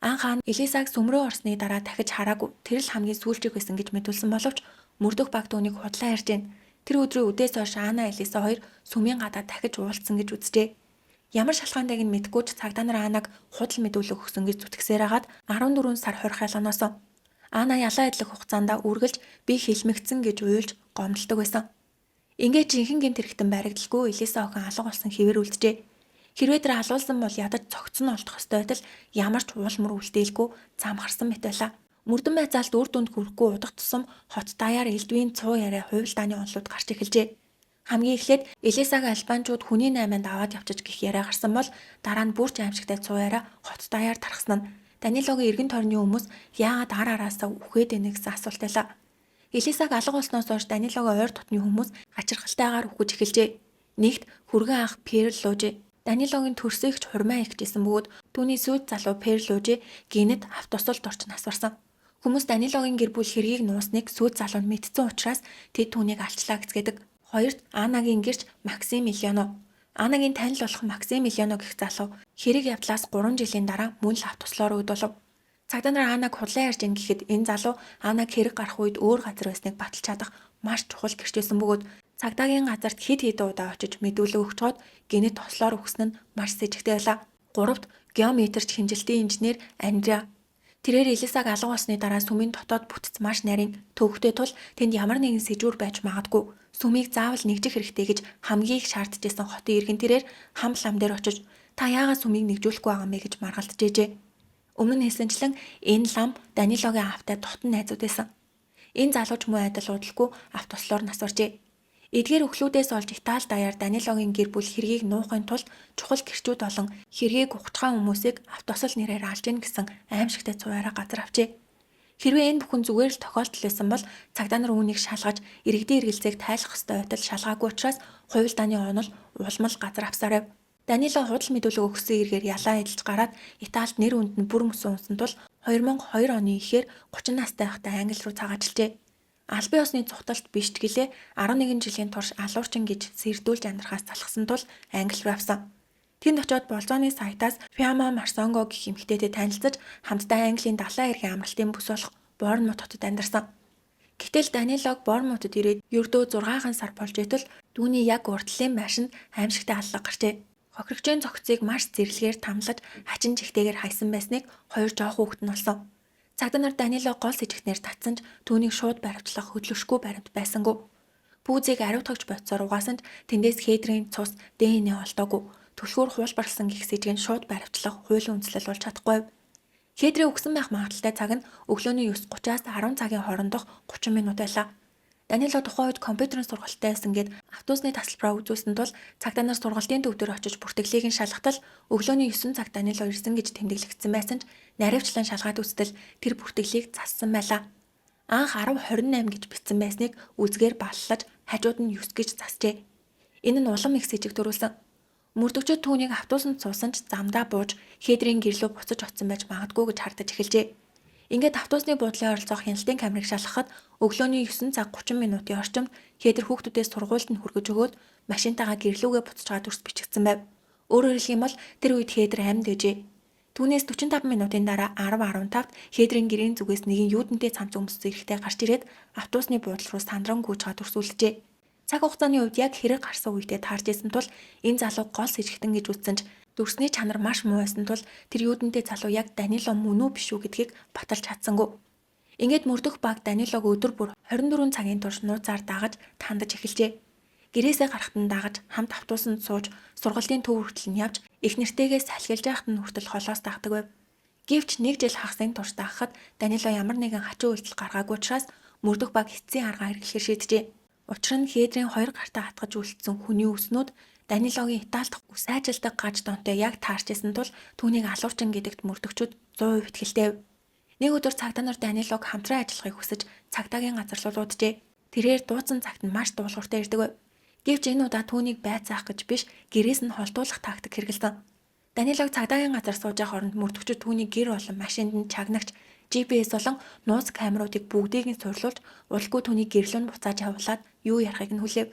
Ан хаан Элисаг сүм рүү орсны дараа дахиж хараагүй. Тэр л хамгийн сүүлчиг байсан гэж мэдүүлсэн боловч мөрдөх баг түүнийг худлаа ярьж байна. Тэр өдрийн үдээс хойш Ана Элиса хоёр сүмийн гадаа дахиж уулзсан гэж үзжээ. Ямар шалгаандайг нь мэдгүй ч цагдаа нар Анаг худал мэдүүлэг өгсөн гэж зүтгэсээр хагаад 14 сар хорхойлоноос Ана ялаа идлэх хугацаанд үргэлж би хэлмэгцэн гэж уйлж гомдолдог байсан. Ингээд жинхэнэ гэмт хэрэгтэн баригдалгүй Элиса охин алга болсон хэвээр үлджээ. Хэрвээ тэр алуулсан бол ядаж цогцсон олдох ёстой байтал ямар ч уулмөр үлдээлгүй замхарсан мэт байлаа. Мөрдөн байцаалт үр дүнд хүрэхгүй удах тусам хот даяар элдвийн цуу яриа хувилдааны онолууд гарч эхэлжээ. Хамгийн эхлээд Элисаг албанчууд хүний 8-нд аваад явчих гэх яриа гарсан бол дараа нь бүрч аимшигтай цуу яриа хот даяар тархсан нь Данилогийн эргэн тойрны хүмүүс яагаад ар араасаа үхээд байна гэсэн асуулт байлаа. Элисаг алга болсноос хойш Данилогийн ойр дотны хүмүүс гачирхалтайгаар үхэж эхэлжээ. Нэгт хүргэн ах Перлужи Данилогийн төрсөйгч хурмаа ихжсэн бөгөөд түүний сүйд залуу Перлужи гинэд автосолд орчин асварсан. Хүмүүс Данилогийн гэр бүл хэргийг нуусныг сүйд залуунд мэдсэн учраас тэд түүнийг алчлаа гэцгээдэг. Хоёрт Анагийн гэрч Максимилиано. Анагийн танил болох Максимилиано гэх залуу хэрэг явдлаас 3 жилийн дараа мөн л автослоор өдөлв. Цагдаа нар Анаг худлаа ярьж ин гэхэд энэ залуу Анаг хэрэг гарах үед өөр газар байсныг баталж чадах маш чухал гэрчээсэн бөгөөд цагдаагийн газарт хэд удаа очиж мэдүүлэг өгч чод гинэт тослоор өгсөн нь маш сэжигтэй байлаа. Гуравт геометрч хэмжилтийн инженер Андреа. Тэрээр Элисаг алга болсны дараа сүмийн дотоод бүтц маш нарийн төвхтэй тул тэнд ямар нэгэн сэжүүр байж магадгүй. Сүмийг заавал нэгжих хэрэгтэй гэж хамгийн их шаардж байсан хотын иргэн тэрээр хам лам дээр очиж та яагаад сүмийг нэгжүүлэхгүй байгаа юм бэ гэж маргалдажээ. Өмнө нь хэлсэнчлэн энэ лам Данилогийн аавтай дотн найзууд байсан. Энэ залууч муу айдал уудалгүй автослоор насваржээ. Эдгээр өхлүүдээс олж Итали даяар Данилогийн гэр бүл хэргийг нуухын тулд чухал гэрчүүд болон хэргийг ухтгаан хүмүүсийг автосол нэрээр алж ийн гэсэн аимшигтай цуваараа газар авчээ. Хэрвээ энэ бүхэн зүгээр л тохиолдол байсан бол цагдаа нар үүнийг шалгаж иргэдийн эргэлзээг тайлах ёстой байтал шалгаагүй учраас хувилдааны онол улмал газар авсаар байв. Данило худал мэдүүлэг өгсөн эргээр ялаа эдэлж гараад Италид нэр үнд нь бүр мөсөн унсан тул 2002 оны ихээр 30 настай байхдаа Англи руу цагаажилжээ. Албан ёсны цухталт биш ч гэлээ 11 жилийн турш алуурчин гэж сэрдүүлж амьдрахаас залхсан тул Англи руу авсан. Тэнд очиод болзооны сайтаас Fiamma Marzongo гэх эмэгтэйтэй танилцаж хамтдаа Английн далайн эргийн амралтын бүс болох Борнмут хотод амьдарсан. Гэтэл Данилог Борнмутад ирээд ердөө 6 сар болж итэл түүний яг урдлын байшинд аимшигтай аллаг гарчээ. Хохирогчийн цогцыг маш зэрлэгээр тамлаж хачин жигтэйгээр хайсан байсныг хоёр жоох хүүхэд нь олсон. Цагдаа нар Данило гол сэжигтнээр татсан ч түүнийг шууд баривчлах хөдлөшгүй баримт байсангүй. Пүүзийг ариутгаж бодсоор угаасан ч тэндээс хейдрийн цус ДНХ олдоогүй. Түлхүүр хуулбарлсан гих сэжиг нь шууд баривчлах хуулийн үндслэл болж чадахгүй. Хейдрийн өгсөн байх магадaltaй цаг нь өглөөний 9:30-аас 10 цагийн хоорондох 30 минут байлаа. Данило тухайн үед компьютерын сургалттай байсан гэд автобусны тасалбараа үзүүлсэн тул цагдаа нар сургалтын төв дээр очиж бүртгэлийг нь шалгатал өглөөний 9 цагт Данило ирсэн гэж тэмдэглэгдсэн байсан ч наривчлан шалгаад үзтэл тэр бүртгэлийг зассан байлаа. Анх 10:28 гэж бичсэн байсныг үзгээр баллаж хажууд нь 9 гэж засжээ. Энэ нь улам их сэжиг төрүүлсэн. Мөрдөгчид түүнийг автобусанд суусан ч замдаа бууж хээдрийн гэрлүү буцаж оцсон байж магадгүй гэж хардаж эхэлжээ. Ингээд автобусны буудлын оролцоох хяналтын камерыг шалгахад өглөөний 9 цаг 30 минутын орчимд хээдэр хүүхдүүдээс сургуульд нь хүргэж өгөөд машинтайгаа гэрлүүгээ буцаж байгаа дүрс бичигдсэн байв. Өөрөөр хэлэх юм бол тэр үед хээдэр амьд байжээ. Түүнээс 45 минутын дараа 10:15-д хээдрийн гэрийн зүгээс нэгэн юудэнтэй цамц өмссөн эрэхтэй гарч ирээд автобусны буудлын руу сандран гүйж байгаа дүрс үлджээ. Цаг хугацааны үед яг хэрэг гарсан үедээ таарч исэн тул энэ залуу гол сэжигтэн гэж үзсэн ч дүрсний чанар маш муу байсан тул тэр юудэнтэй залуу яг Данило мөн үү биш үү гэдгийг баталж чадсангүй. Ингээд мөрдөх баг Данилог өдөр бүр 24 цагийн турш нууцаар дагаж тандаж эхэлжээ. Гэрээсээ гарахад нь дагаж хамт автобусанд сууж сургалтын төв хүртэл нь явж их нэртэйгээ салхилж байхад нь хүртэл холоос дагдаг байв. Гэвч нэг жил хагасын турш дагахад Данило ямар нэгэн хачин үйлдэл гаргаагүй учраас мөрдөх баг эцсийн аргаа хэрэглэхээр шийджээ. Учир нь хээдрийн хоёр гартаа хатгаж үлдсэн хүний өснүүд Данилогийн Италид ус ажилдаг гаж донтой яг таарч исэн тул түүнийг алуурчин гэдэгт мөрдөгчүүд 100% итгэлтэй. Нэг өдөр цагдаа нар Данилог хамтран ажиллахыг хүсэж цагдаагийн газар руу дууджээ. Тэрээр дууцсан цагт нь маш дуулууртай ирдэг байв. Гэвч энэ удаа түүнийг байцаах гэж биш гэрээс нь холдуулах тактик хэрэглэсэн. Данилог цагдаагийн газар сууж байх оронд мөрдөгчид түүний гэр болон машинд нь чагнагч GPS болон нууц камеруудыг бүгдийг нь суйрлуулж удалгүй түүний гэрлүүн буцааж явуулаад юу ярахыг нь хүлээв.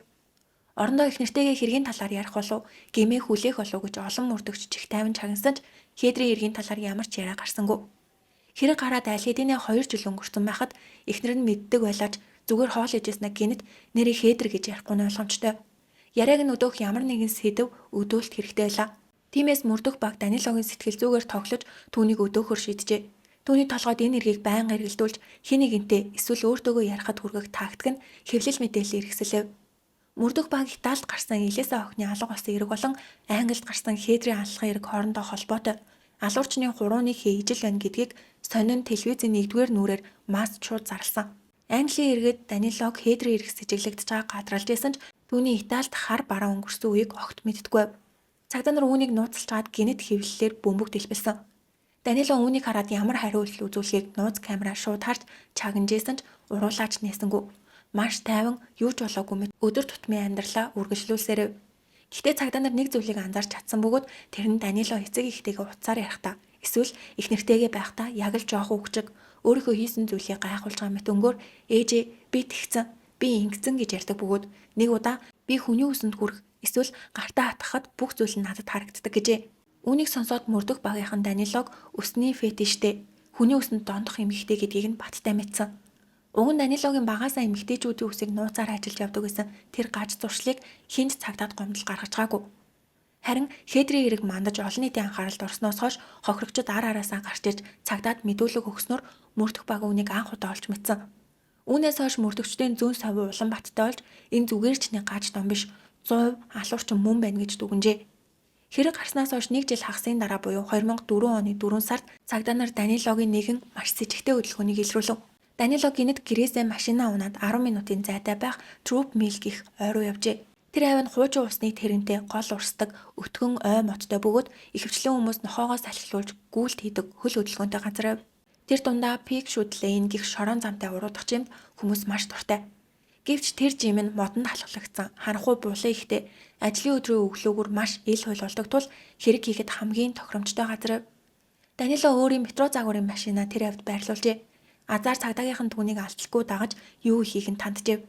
Орондоо их нэртэйгээ хэргийн талаар ярих болов гэмээ хүлээх болов гэж олон мөрдөгч чих тайван чагнасан ч хээдрийн эргийн талаар ямар ч яриа гарсангүй. Хэрэг гараад аль хэдийнэ 2 жил өнгөрсөн байхад эхнэр нь мэддэг байлаач зүгээр хоол ижээснэ гинэт нэрийг хээдэр гэж ярихгүй нь ойлгомжтой. Яриаг нь өдөөх ямар нэгэн сэдв өдөөлт хэрэгтэй байлаа. Тиймээс мөрдөх баг Данилогийн сэтгэл зүгээр тоглож түүнийг өдөөхөр шийджээ. Түүний толгойд энэ эргийг байнга эргэлдүүлж хин нэгэнтэй эсвэл өөртөөгөө ярихад хүргэх тактик нь хэвлэл мэдээлэл эргэсэлэв. Мөрдөх баг Италид гарсан Илеса охины алга болсон эрэг болон Англид гарсан хээдрийн алхах эрэг хоорондоо холбоотой. Алуурчны хурууны ижил байна гэдгийг сонин телевизийн 1-р нүрээр масс шууд зарласан. Английн иргэд Данилог хээдрийн эрэг сэжиглэгдэж байгааг гадралж исэн ч түүний Италид хар бараа өнгөрсөн үеийг огт мэддэггүй. Цагдаа нар үүнийг нууцлж чад гинэт хэвлэлээр бөмбөг дэлбэлсэн. Данило үүнийг хараад ямар хариу үйлдэл үзүүлэхийг нууц камераа шууд харж чагнажсэн ч уруулаач нээсэнгүй. Маш тайван юу ч болоогүй мэт өдөр тутмын амьдралаа үргэлжлүүлсээрээ. Гэхдээ цагдаа нар нэг зүйлийг анзаарч чадсан бөгөөд тэр нь Данило эцэг ихтэйгээ уцаар ярихдаа эсвэл их нэртэйгээ байхдаа яг л жоох үгчиг өөрийнхөө хийсэн зүйлийг гайхуулж байгаа мэт өнгөөр ээжээ би тэгсэн би ингэсэн гэж ярьдаг бөгөөд нэг удаа би хүний үсэнд хүрэх эсвэл гартаа хатгахад бүх зүйл нь надад харагддаг гэжээ. Үүнийг сонсоод мөрдөх багийнхан Данилог өсний фетиштэй хүний үсэнд дондох эмэгтэй гэдгийг нь баттай мэдсэн. Уг нь Данилогийн багаасаа эмэгтэйчүүдийн үсийг нууцаар ажиллаж явдаг гэсэн тэр гаж зуршлыг хинт цагдаад гомдол гаргаж байгаагүй. Харин хээдрийн эрэг мандаж олон нийтийн анхааралд орсноос хойш хохирогчид ар араасаа гарч ирж цагдаад мэдүүлэг өгснөөр мөрдөх баг үүнийг анх удаа олж мэдсэн. Үүнээс хойш мөрдөгчдийн зүүн совь улан баттай болж энэ зүгээр ч нэг гаж дом биш 100% алуурчин мөн байна гэж дүгнжээ. Хэрэг гарснаас хойш 1 жил хагасын дараа буюу 2004 оны 4 сард цагдаа нар Данилогийн нэгэн маш сэжигтэй хөдөлгөөнийг илрүүлв. Данило гинэт гэрээсээ машинаа унаад 10 минутын зайтай байх Troop Mill гэх ой руу явжээ. Тэр авинд хуучин усны тэрэнтэй гол урсдаг өтгөн ой моттой бөгөөд ихэвчлэн хүмүүс нохоогоо салхилуулж гүйлт хийдэг хөл хөдөлгөөнтэй газар байв. Тэр дундаа Peak Shoot Lane гэх шорон замтай уруудах чимд хүмүүс маш дуртай. Гэвч тэр жим нь модонд халахлагдсан харанхуй булан ихтэй ажлын өдрийн өглөөгөр маш ил хөл болдог тул хэрэг хийхэд хамгийн тохиромжтой газар. Данило өөрийн метро загварын машинаа тэр авд байрлуулжээ. Азар цагдаагийнхан түүнийг алдалгүй дагаж юу хийх нь танджээ.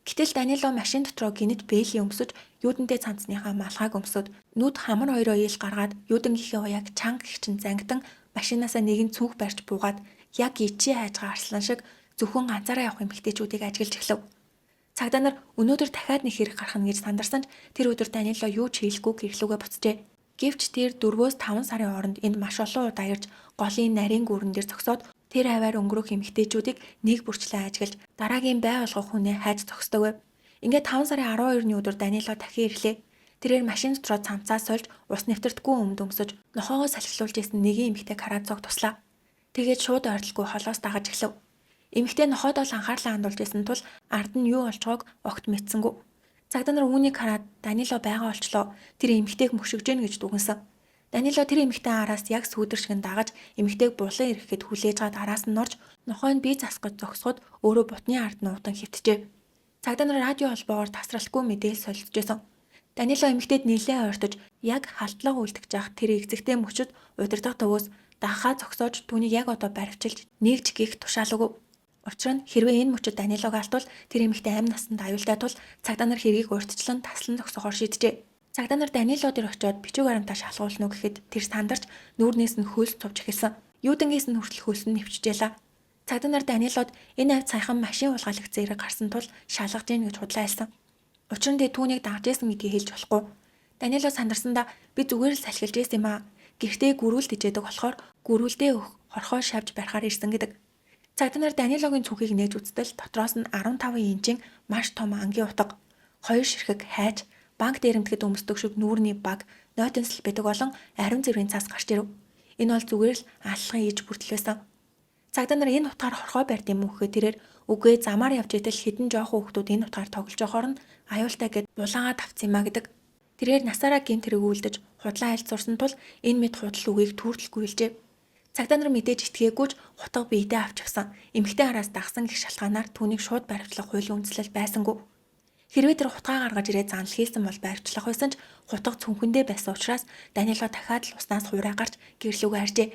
Гэтэл Данило машин дотроо гинэт бэйлийн өмсөж юудэнтэй цанцныхаа малгайг өмсөд нүд хамар хоёроо ил гаргаад юудэнгийнхээ уяаг чанга гихчин зангитан машинаасаа нэгэн цүнх барьж буугаад яг ичээ хайжгаа арслан шиг зөвхөн ганцаараа явах эмэгтэйчүүдийг ажиглаж эхлэв. Цагдаа нар өнөөдөр дахиад нэг хэрэг гарах нь гэж сандарсан ч тэр өдөр Данило юу ч хийлгүй гэрлүүгээ буцжээ. Гэвч тэр 4-5 сарын хооронд энд маш олон удаа ирж голын нарийн гүүрэн дээр зогсоод тэр аваар өнгөрөх эмэгтэйчүүдийг нэг бүрчлэн ажиглаж дараагийн бай болгох хүнээ хайж зогсдог байв. Ингээд 5 сарын 12-ны өдөр Данило дахин ирлээ. Тэрээр машин дотроо цамцаа сольж ус нэвтэрдэггүй өмд өмсөж нохоогоо салхилуулж исэн нэгэн эмэгтэй караацог туслаа. Тэгээд шууд ойрлолгүй холоос дагаж эхлэв. Эмэгтэй нохойд бол анхаарлаа хандуулж байсан тул ард нь юу болж байгааг огт мэдсэнгүй. Цагдаа нар үүнийг хараад Данило байгаа олчлоо. Тэр эмэгтэйг мөшөж гэнэ гэж дүгнсэн. Данило тэр эмэгтэй араас яг сүүдэр шиг дагаж эмэгтэйг булан ирэхэд хүлээж гад араас нь орж нохойн бие засгаж зогсоход өөрөө бутны ард нь утан хэвтжээ. Цагдаа нар радио холбоогоор тасралтгүй мэдээлэл солилцжсэн. Данило эмэгтэйд нэлээд ойртож яг халтлага үлдэж явах тэр эцэгтэй мөчөд удирдах төвөөс дахаа зогсоож түүнийг яг одоо баривчилж нэгж гих тушаалгүй. Учир нь хэрвээ энэ мөчөд Данилог алдвал тэр эмэгтэй амь насанд аюултай тул цагдаа нар хэргийг урьдчилан таслан зогсохоор шийджээ. Цагдаа нар Данило дээр очиод бичиг баримтаа шалгуулна уу гэхэд тэр сандарч нүүрнээс нь хөлс цовж эхэлсэн. Юудангээс нь хүртэл хөлс нь нэвчжээлаа. Цагдаа нар Данилод энэ авь саяхан машин улгаалах зэрэг гарсан тул шалгаж гин гэж худлаа хэлсэн. Учир нь түүнийг дагж исэн гэдгийг хэлж болохгүй. Данило сандарсандаа би зүгээр л салхилж исэн юм аа. Гэртээ гүрүүлд ижээдэг болохоор гүрүүлдээ өөх хорхоо шавж барихаар ирсэн гэдэг. Цагдаа нар Данилогийн цүнхийг нээж үзтэл дотроос нь 15 инчин маш том ангийн утга, 2 ширхэг хайж, банк дээрэмдэхэд өмсдөг шиг нүүрний баг, нойтон сэлбэдэг болон ариун зэргийн цаас гарч ирэв. Энэ бол зүгээр л аллахын иж бүртэл байсан. Цагдаа нар энэ утгаар хорхоо барьд юм уу гэхээр тэрээр үгүй замаар явж итэл хідэн жоохон хүүхдүүд энэ утгаар тоглож байхоор нь аюултай гэд булаагаа тавц юмаа гэдэг. Тэрээр насаараа гэмт хэрэг үлдэж худлаа айлт сурсан тул энэ мэд худал үгийг түүртэлгүй хэлжээ. Цагдаа нар мэдээж итгээгүй ч хутга биедээ авч явсан. Эмэгтэй араас дагсан гэх шалтгаанаар түүнийг шууд баривчлах хуулийн үндэслэл байсангүй. Хэрвээ тэр хутгаа гаргаж ирээд занл хийсэн бол баривчлах байсан ч хутга цүнхэндээ байсан учраас Данило дахиад л уснаас хуурай гарч гэрлүүгээ харжээ.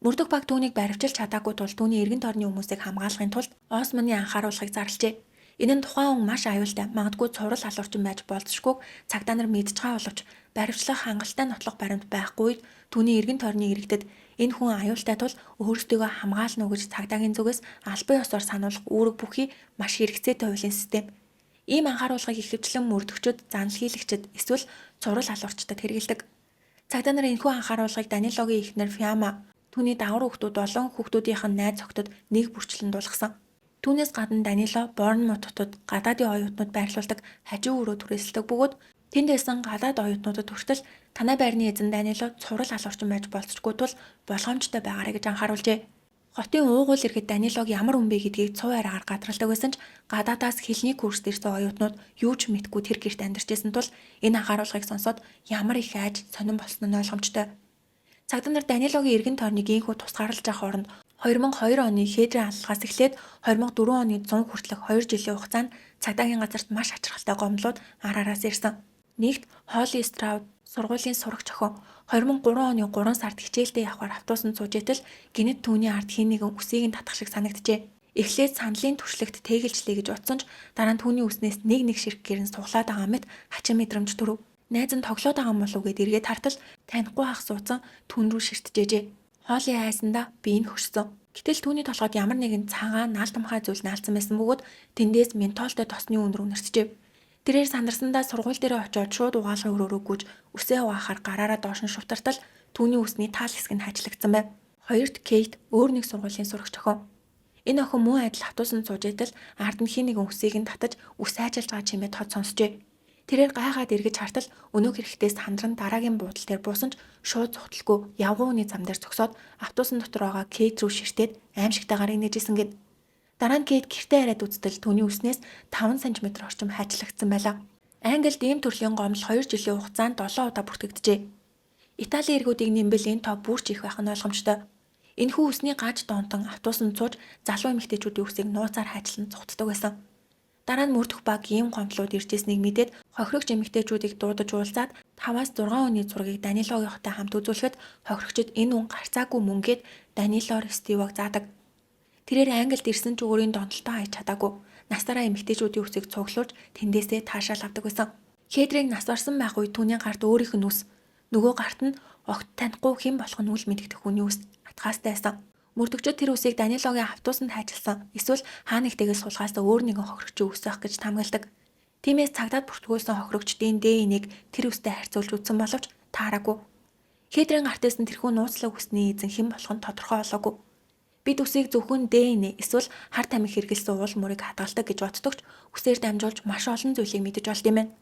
Мөрдөх баг түүнийг баривчилж чадаагүй тул түүний эргэн тойрны хүмүүсийг хамгаалахын тулд Османы анхааруулгыг зарлжээ. Энэ нь тухайн хүн маш аюултай, магадгүй цуврал халуурчин байж болзошгүйг цагдаа нар мэдж байгаа боловч баривчлах хангалттай нотлох баримт байхгүй үед түүний эргэн тойрны иргэдэд энэ хүн аюултай тул өөрсдийгөө хамгаална уу гэж цагдаагийн зүгээс албан ёсоор сануулах үүрэг бүхий маш хэрэгцээтэй хуулийн систем. Ийм анхааруулгыг ихэвчлэн мөрдөгчд, занл хийлэгчид эсвэл цуврал халуурчдад хэрэгэлдэг. Цагдаа нар энэхүү анхааруулгыг Данилогийн эхнэр Фиама түүний давар хүүхдүүд болон хүүхдүүдийнх нь найз охтод нэг бүрчлэн дуулгасан. Түүнээс гадна Данило Борнмут хотод гадаадын оюутнууд байрлуулдаг хажуу өрөө түрээсэлдэг бөгөөд тэнд байсан гадаад оюутнуудад хүртэл танай байрны эзэн Данило цуврал халуурчин байж болцдоггүй тул болгоомжтой байгаарай гэж анхааруулжээ. Хотын уугуул ирэхэд Данилог ямар хүн бэ гэдгийг цуу аргаар гадралдаг байсан ч гадаадаас хэлний курст ирсэн оюутнууд юу ч мэдгүй тэр гэрт амьдарч байсан тул энэ анхааруулгыг сонсоод ямар их айж сонирн болсон нь ойлгомжтой. Цагдаа нар Данилогийн эргэн тойрныг инхүү тусгаарлаж авах оронд 2002 оны хедрийн аллагаас эхлээд 2004 оны 100 хүртэлх 2 жилийн хугацаанд цагдаагийн газарт маш ачралтай гомдлууд араараас ирсэн. Нэгт Холли Страуд сургуулийн сурагч охин 2003 оны 3 сард хичээлдээ явхаар автобусанд сууж итэл гинэт түүний ард хин нэгэн үсийг нь татах шиг санагджээ. Эхлээд сандлын туршлагт тэгэлжлэе гэж утсан ч дараа нь түүний үснээс нэг ширхэг гэрэн суглаад байгаа мэт хачин мэдрэмж төрөв. Найз нь тоглоод байгаа юм болов гэд эргээд хартал танихгүй ах суудсан түн рүү ширтжээжээ. Холли айсандаа бие нь хөшсөн. Гэтэл түүний толгойд ямар нэгэн цагаан наал тамхай зүйл наалцсан байсан бөгөөд тэндээс ментолтой тосны үнэр үнэрчжээ. Тэрээр сандарсандаа сургууль дээр очиод шууд угаалгын өрөөрөө гүйж үсээ угаахаар гараараа доош нь шувтартал түүний үсний таал хэсэг нь хажлагдсан байв. Хоёрт Кейт өөр нэг сургуулийн сурагч охин. Энэ охин мөн адил автобусанд сууж идэл ард нь хин нэгэн үсийг нь татаж үс хайчилж байгаа чимээ тод сонсжээ. Тэрээр гайхаад эргэж хартал өнөөх хэрэгтээс хандран дараагийн буудал дээр буусан ч шууд зогтлгүй явган үний зам дээр зогсоод автобусын дотор байгаа Кейт рүү ширтээд аимшигтайгаар инээжсэн гэд. Дараа нь Кейт гэртээ хараад үзтэл түүний үснээс 5 см орчим хайчлагдсан байлаа. Англид ийм төрлийн гомдол 2 жилийн хугацаанд 7 удаа бүртгэгджээ. Италийн иргүүдийг нэмбэл энэ тоо бүр ч их байх нь ойлгомжтой. Энэхүү үсний гаж доонтон автобусанд сууж залуу эмэгтэйчүүдийн үсийг нууцаар хайчлан цугтдаг байсан. Дараа нь мөрдөх баг ийм гомдлууд иржсэнийг мэдээд хохирогч эмэгтэйчүүдийг дуудаж уулзаад 5-6 өний зургийг Данилогийнхтой хамт үзүүлэхэд хохирогчид энэ үн гарцаагүй мөнгөд Данилоор Стивог заадаг. Тэрээр Англид ирсэн ч өөрийн донтолтой хайж чадаагүй. Насаараа эмэгтэйчүүдийн үсийг цуглуулж тэндээсээ таашаал авдаг байсан. Хедрийг нас барсан байх үед түүний гарт өөрийнх нь үс, нөгөө гарт нь огт танихгүй хэн болох нь үл мэдэгдэх хүний үс атгаастай байсан. Мөрдөгчд тэр үсийг Данилогийн автобусанд хайчилсан. Эсвэл хаа нэгтэйгээс сулгаасаа өөр нэгэн хохирогчийн үс байх гэж тамгаалдаг. Тиймээс цагдаад бүртгүүлсэн хохирогчдын ДНХ-ийг тэр үстэй харьцуулж үзсэн боловч таараагүй. Хедрийн гартээс нь тэрхүү нууцлаг үсний эзэн хэн болох нь тодорхой болоогүй. Бид үсийг зөвхөн ДНХ эсвэл хар тамхи хэрглэсэн уул мөрийг хадгалдаг гэж боддогч үсээр дамжуулж маш олон зүйлийг мэдэж болд юм байна.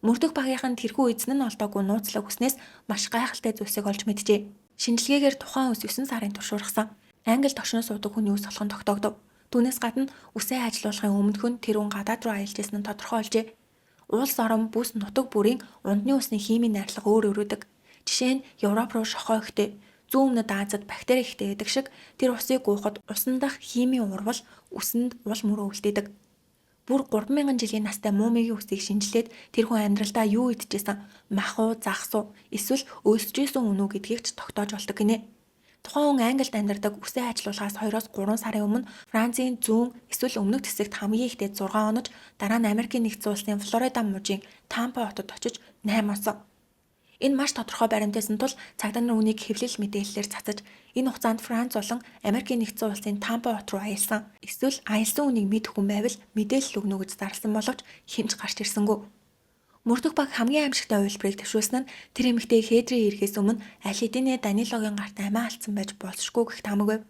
Мөрдөх багийнхан тэрхүү эзэн нь олдоогүй нууцлаг үснээс маш гайхалтай зүйлсийг олж мэджээ. Шинжилгээгээр тухайн үс 9 сарын турш ургасан. Англид оршин суудаг хүний үс болгон тогтоогдов. Түүнээс гадна үсээ ажилуулахын өмнөх нь тэр хүн гадаад руу аялж ирсэн нь тодорхой болжээ. Улс орон бүс нутаг бүрийн ундны усны химийн найрлага өөр өөрөдөг. Жишээ нь Европ руу шохоо ихтэй, зүүн өмнөд Азид бактери ихтэй байдаг шиг тэр усыг уухад усан дах химийн урвал үсэнд ул мөрөө үлдээдэг. Бүр 3000 жилийн настай мумигийн үсийг шинжилээд тэр хүн амьдралдаа юу идчихсэн, мах уу, загас уу, эсвэл өөсөжсэн үнүү гэдгийг ч тогтоож болдог гинэ. Тухайн хүн Англид амьдардаг үсээ ажилуулахаас 2-3 сарын өмнө Францын зүүн эсвэл өмнөд хэсэгт хамгийн ихдээ 6 хоног, дараа нь Америкийн нэгдсэн улсын Флорида мужийн Тампа хотод очиж 8 онсон. Энэ маш тодорхой баримтайсан тул цагдаа нар үнийг хэвлэл мэдээллээр цацаж энэ хугацаанд Франц болон Америкийн нэгдсэн улсын Тампа хот руу аялсан. Эсвэл аялсан үнийг мэдэх хүн байвал мэдээлэл өгнө гэж зарласан боловч хинч гарч ирсэнгүй. Мөрдөх баг хамгийн аимшигтай үйлбэрийг төвшүүлсэн нь тэр эмэгтэй Хедрийн ирэхээс өмнө аль хэдийнэ Данилогийн гарт амиа алдсан байж болзошгүй гэх тамаг байв.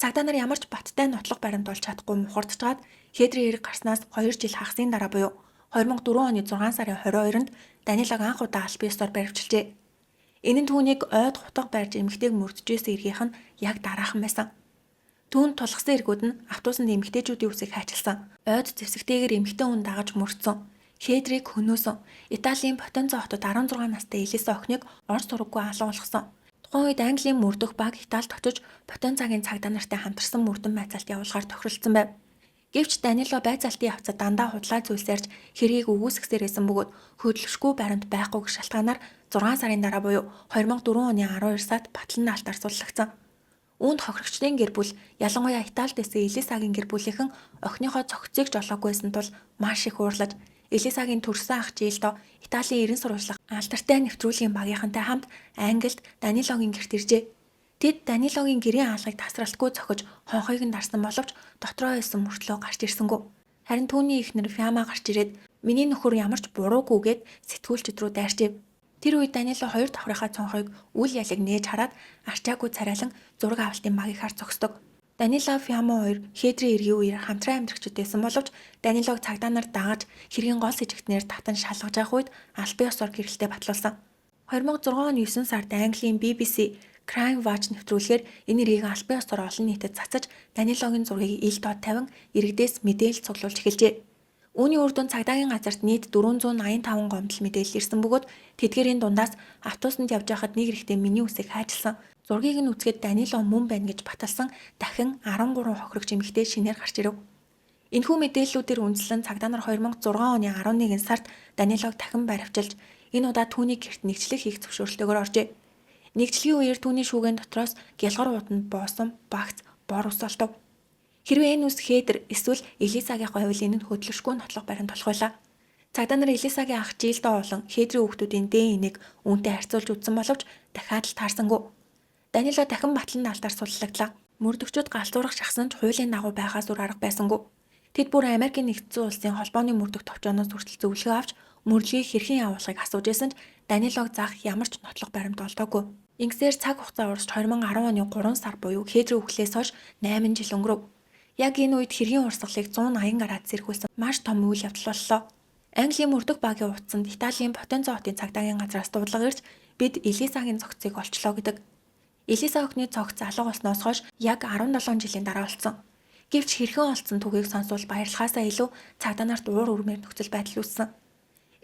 Цагдаа нар ямар ч баттай нотлох баримт олж чадахгүй мухардчаад Хедрийн ирэх гарснаас 2 жил хагасны дараа буюу 2004 оны 6 сарын 22-нд Данилог анх удаа аль бие ёсоор баривчилжээ. Энэ нь түүнийг ойд хутга барьж эмэгтэйг мөрдөжөөсөн эргийнх нь яг дараахан байсан. Түүнд тулгсан эргүүд нь автобусанд эмэгтэйчүүдийн үсийг хайчилсан. Ойд зэвсэгтэйгээр эмэгтэй хүн дагаж мөрдсөн. Хедрийг хөнөөсөн. Италийн Потенцо хотод 16 настай Элиса охиныг ор сураггүй алан болгосон. Тухайн үед Английн мөрдөх баг Италид очиж Потенцагийн цагдаа нартай хамтарсан мөрдөн байцаалт явуулахаар тохиролцсон байв. Гэвч Данило байцаалтын явцад дандаа худлаа зүйлсээрж хэргийг үгүйсгэсээр байсан бөгөөд хөдөлгөшгүй баримт байхгүй гэх шалтгаанаар 6 сарын дараа буюу 2004 оны 12 сард батлан наалтаар суллагдсан. Үүнд хохирогчдын гэр бүл ялангуяа Италид байсан Элисагийн гэр бүлийнхэн охиныхоо цогцыг жолоогүйсэн тул маш их уурлаж Элисагийн төрсөн ах Жилдо Италийн эрен сурвалжлах алдартай нэвтрүүлгийн багийнхантай хамт Англид Данилогийн гэрт иржээ. Тэд Данилогийн гэрийн хаалгыг тасралтгүй зохиж хонхыг нь дарсан боловч дотроо байсан мөртлөө гарч ирсэнгүй. Харин түүний эхнэр Фяма гарч ирээд миний нөхөр ямар ч буруугүйгээд сэтгүүлчд рүү дайрчив. Тэр үед Данило хоёр давхрынхаа цонхыг үл ялэг нээж хараад арчаагүй царайлан зураг авалтын багийг хар зогсдог. Данило Фяма хоёр Хедрийн иргэн үеэр хамтран амьдрагчд байсан боловч Данилог цагдаа нар дагаж хэргийн гол сэжигтнээр татан шалгаж явах үед аль бие ёсоор гэрэлтэй батлуулсан. 2006 оны 9 сард Английн BBC Crime Watch нэвтрүүлгээр энэ нэрийг аль бие ёсоор олон нийтэд цацаж Данилогийн зургийг ил доод тавин иргэдээс мэдээлэл цуглуулж эхэлжээ. Үүний үр дүн цагдаагийн газарт нийт 485 гомдол мэдээлэл ирсэн бөгөөд тэдгээрийн дундаас автобусанд явж байхад нэг эрэгтэй миний үсийг хайчилсан. Зургийг нь үзэхэд Данило мөн байна гэж баталсан дахин 13 хохирогч эмэгтэй шинээр гарч ирэв. Энэхүү мэдээллүүдээр үндэслэн цагдаа нар 2006 оны 11 сард Данилог дахин баривчилж энэ удаа түүний гэрт нэгжлэг хийх зөвшөөрлөлтөөр оржээ. Нэгжлэгийн үеэр түүний шүүгэн дотроос гялгар ууданд боосон, багц, бор ус олдов. Хэрвээ энэ ус Хедр эсвэл Элисагийн байвал энэ нь хөдлөшгүй нотлох баримт болох байлаа. Цагдаа нар Элисагийн ах Жилдо болон Хедрийн хүүхдүүдийн ДНХ-г үүнтэй харьцуулж үзсэн боловч дахиад л таарсангүй. Данило дахин батлан наалтаар суллагдлаа. Мөрдөгчд галзуурах шахсан ч хуулийн дагуу байхаас үр арга байсангүй. Тэд бүр Америкийн нэгдсэн улсын холбооны мөрдөх товчооноос хүртэл зөвлөгөө авч мөрдлөгийг хэрхэн явуулахыг асууж байсан ч Данилог заах ямар ч нотлох баримт олдоогүй. Ингэсээр цаг хугацаа урсж 2010 оны 3 сар буюу Хедрийн үхлээс хойш 8 жил өнгөрөв. Яг энэ үед хэргийн урсгалыг 180 градус зэрхүүлсэн маш том үйл явдал боллоо. Английн мөрдөх багийн утсанд Италийн Потенцо хотын цагдаагийн газраас дуудлага ирж бид Элисагийн цогцыг олчлоо гэдэг. Элиса охины цогц алга болсноос хойш яг 17 жилийн дараа болсон. Гэвч хэрхэн олцсон түүхийг сонсвол баярлахаасаа илүү цагдаа нарт уур үрмээр нөхцөл байдал үүссэн.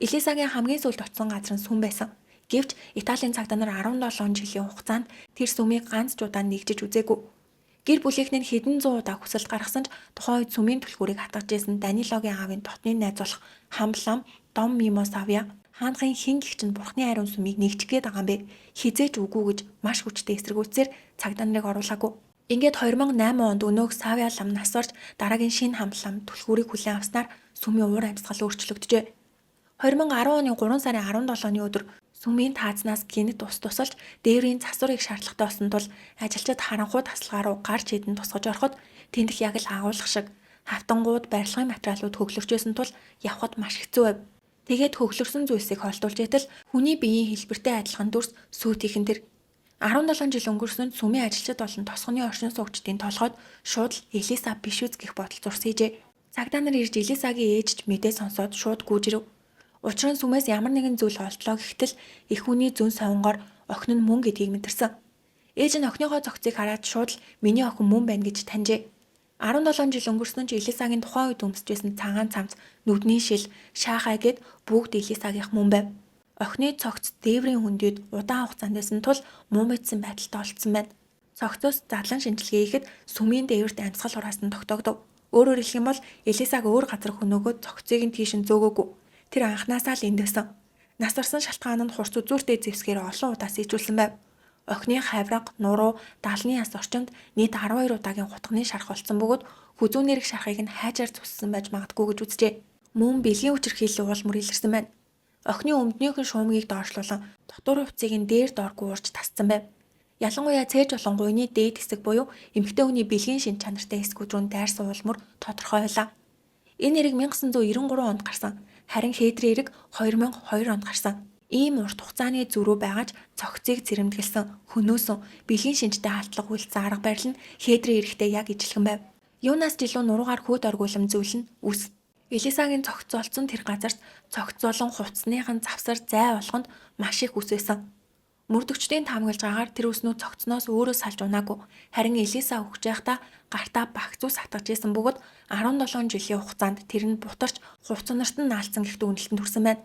Элисагийн хамгийн сүүлд очсон газар нь сүм байсан. Гэвч Италийн цагдаа нар 17 жилийн хугацаанд тэр сүмийг ганц ч удаа нэгжиж үзээгүй. Гэр бүлийнхэн нь хэдэн зуун удаа хүсэлт гаргасан ч тухайн үед сүмийн түлхүүрийг хатгаж ирсэн Данилогийн аавын дотны найз болох Хамлам Дом Мимосавья хаанхын хин гихч нь бурхны ариун сүмийг нэгжих гээд байгаа юм бэ? Хизээж үгүй гэж маш хүчтэй эсэргүүцсээр цагдаа нарыг оруулаагүй. Ингээд 2008 онд өнөөх Савья лам нас барж дараагийн шинэ Хамлам түлхүүрийг хүлээн авснаар сүмийн уур амьсгал өөрчлөгдөжээ. 2010 оны 3 сарын 17-ны өдөр сүмийн таазнаас гинт ус тусалж дээврийн засварыг шаардлагатай болсон тул ажилчид харанхуй тасалгаа руу гарч идэн тусгаж ороход тэндх яг л агуулгах шиг хавтангууд барилгын материалууд хөглөрчөөсөн тул явхад маш хэцүү байв. Тэгээд хөглөрсөн зүйлсийг холдуулж итэл хүний биеийн хэлбэртэй адилхан дүрс сүйтийнхэн тэр 17 жил өнгөрсөнд сүмийн ажилчид болон тосгоны оршин суугчдын толгойд шууд л Элиса биш үз гэх бодол зурсийжээ. Цагдаа нар ирж Элисагийн ээжч мэдээ сонсоод шууд гүйж ирэв. Учир нь сүмээс ямар нэгэн зүйл олдлоо гэхтэл их хүний зүн совингоор охин нь мөн гэдгийг мэдэрсэн. Ээж нь охиныхоо цогцыг хараад шууд л миний охин мөн байна гэж таньжээ. 17 жил өнгөрсөн ч Элисагийн тухайн үед өмсөжсэн цагаан цамц, нүдний шил, шаахай гэд бүгд Элисагийнх мөн байв. Охины цогц дээврийн хүндэд удаан хугацаанд байсан тул муу мэдсэн байдалтай олдсон байна. Цогцоос задлан шинжилгээ хийхэд сүмийн дээвэрт амьсгал хураас нь тогтоогдов. Өөрөөр хэлэх юм бол Элисаг өөр газар хөнөөгөө цогцыг нь тийш нь зөөгөөгүй. Тэр анхнаасаа л эндсэн. Нас барсан шалтгаан нь хурц үзүүртэй зэвсгээр олон удаа сийжүүлсэн байв. Охины хавраг, нуруу, даалны яс орчимд нийт 12 удаагийн гутганы шарх болсон бөгөөд хүзүүнэрх шархыг нь хайжаар зүссэн байж магадгүй гэж үзжээ. Мөн бэлгийн үчирхийлэл уул мөрөөлсөн байна. Охины өмднийхэн шуумгийг доошлуулан дотор хувцсыг нь дээр дооргүй уурж тасцсан байв. Ялангуяа цээж болон гуйны дээд хэсэг буюу эмэгтэй хүний бэлгийн шин чанартай хэсгүүд рүү дайрсан улмөр тодорхой байлаа. Энэ эрэг 1993 онд гарсан. Харин Хедрийн эрэг 2002 онд гарсан. Ийм урт хугацааны зөрүү байгаач цогцыг цэрэмдгэлсэн, хөнөөсөн, бэлгийн шинжтэй халтлага үйлдсэн арга барил нь Хедрийн эрэгтэй яг ижилхэн байв. Юунаас ч илүү нуруугаар хөөд оргуулам зүйл нь үс. Элисагийн цогцолцсон тэр газарт цогцолон хувцсныхан завсар зай болгонд маш их ус байсан. Мөрдөгчдийн таамаглаж байгаагаар тэр үснүүд цогцноос өөрөө салж унаагүй. Харин Элиса өгч байхдаа гартаа багц ус атгаж исэн бөгөөд 17 жилийн хугацаанд тэр нь бутарч хувцснарт нь наалцсан гэх дүгнэлтэнд хүрсэн байна.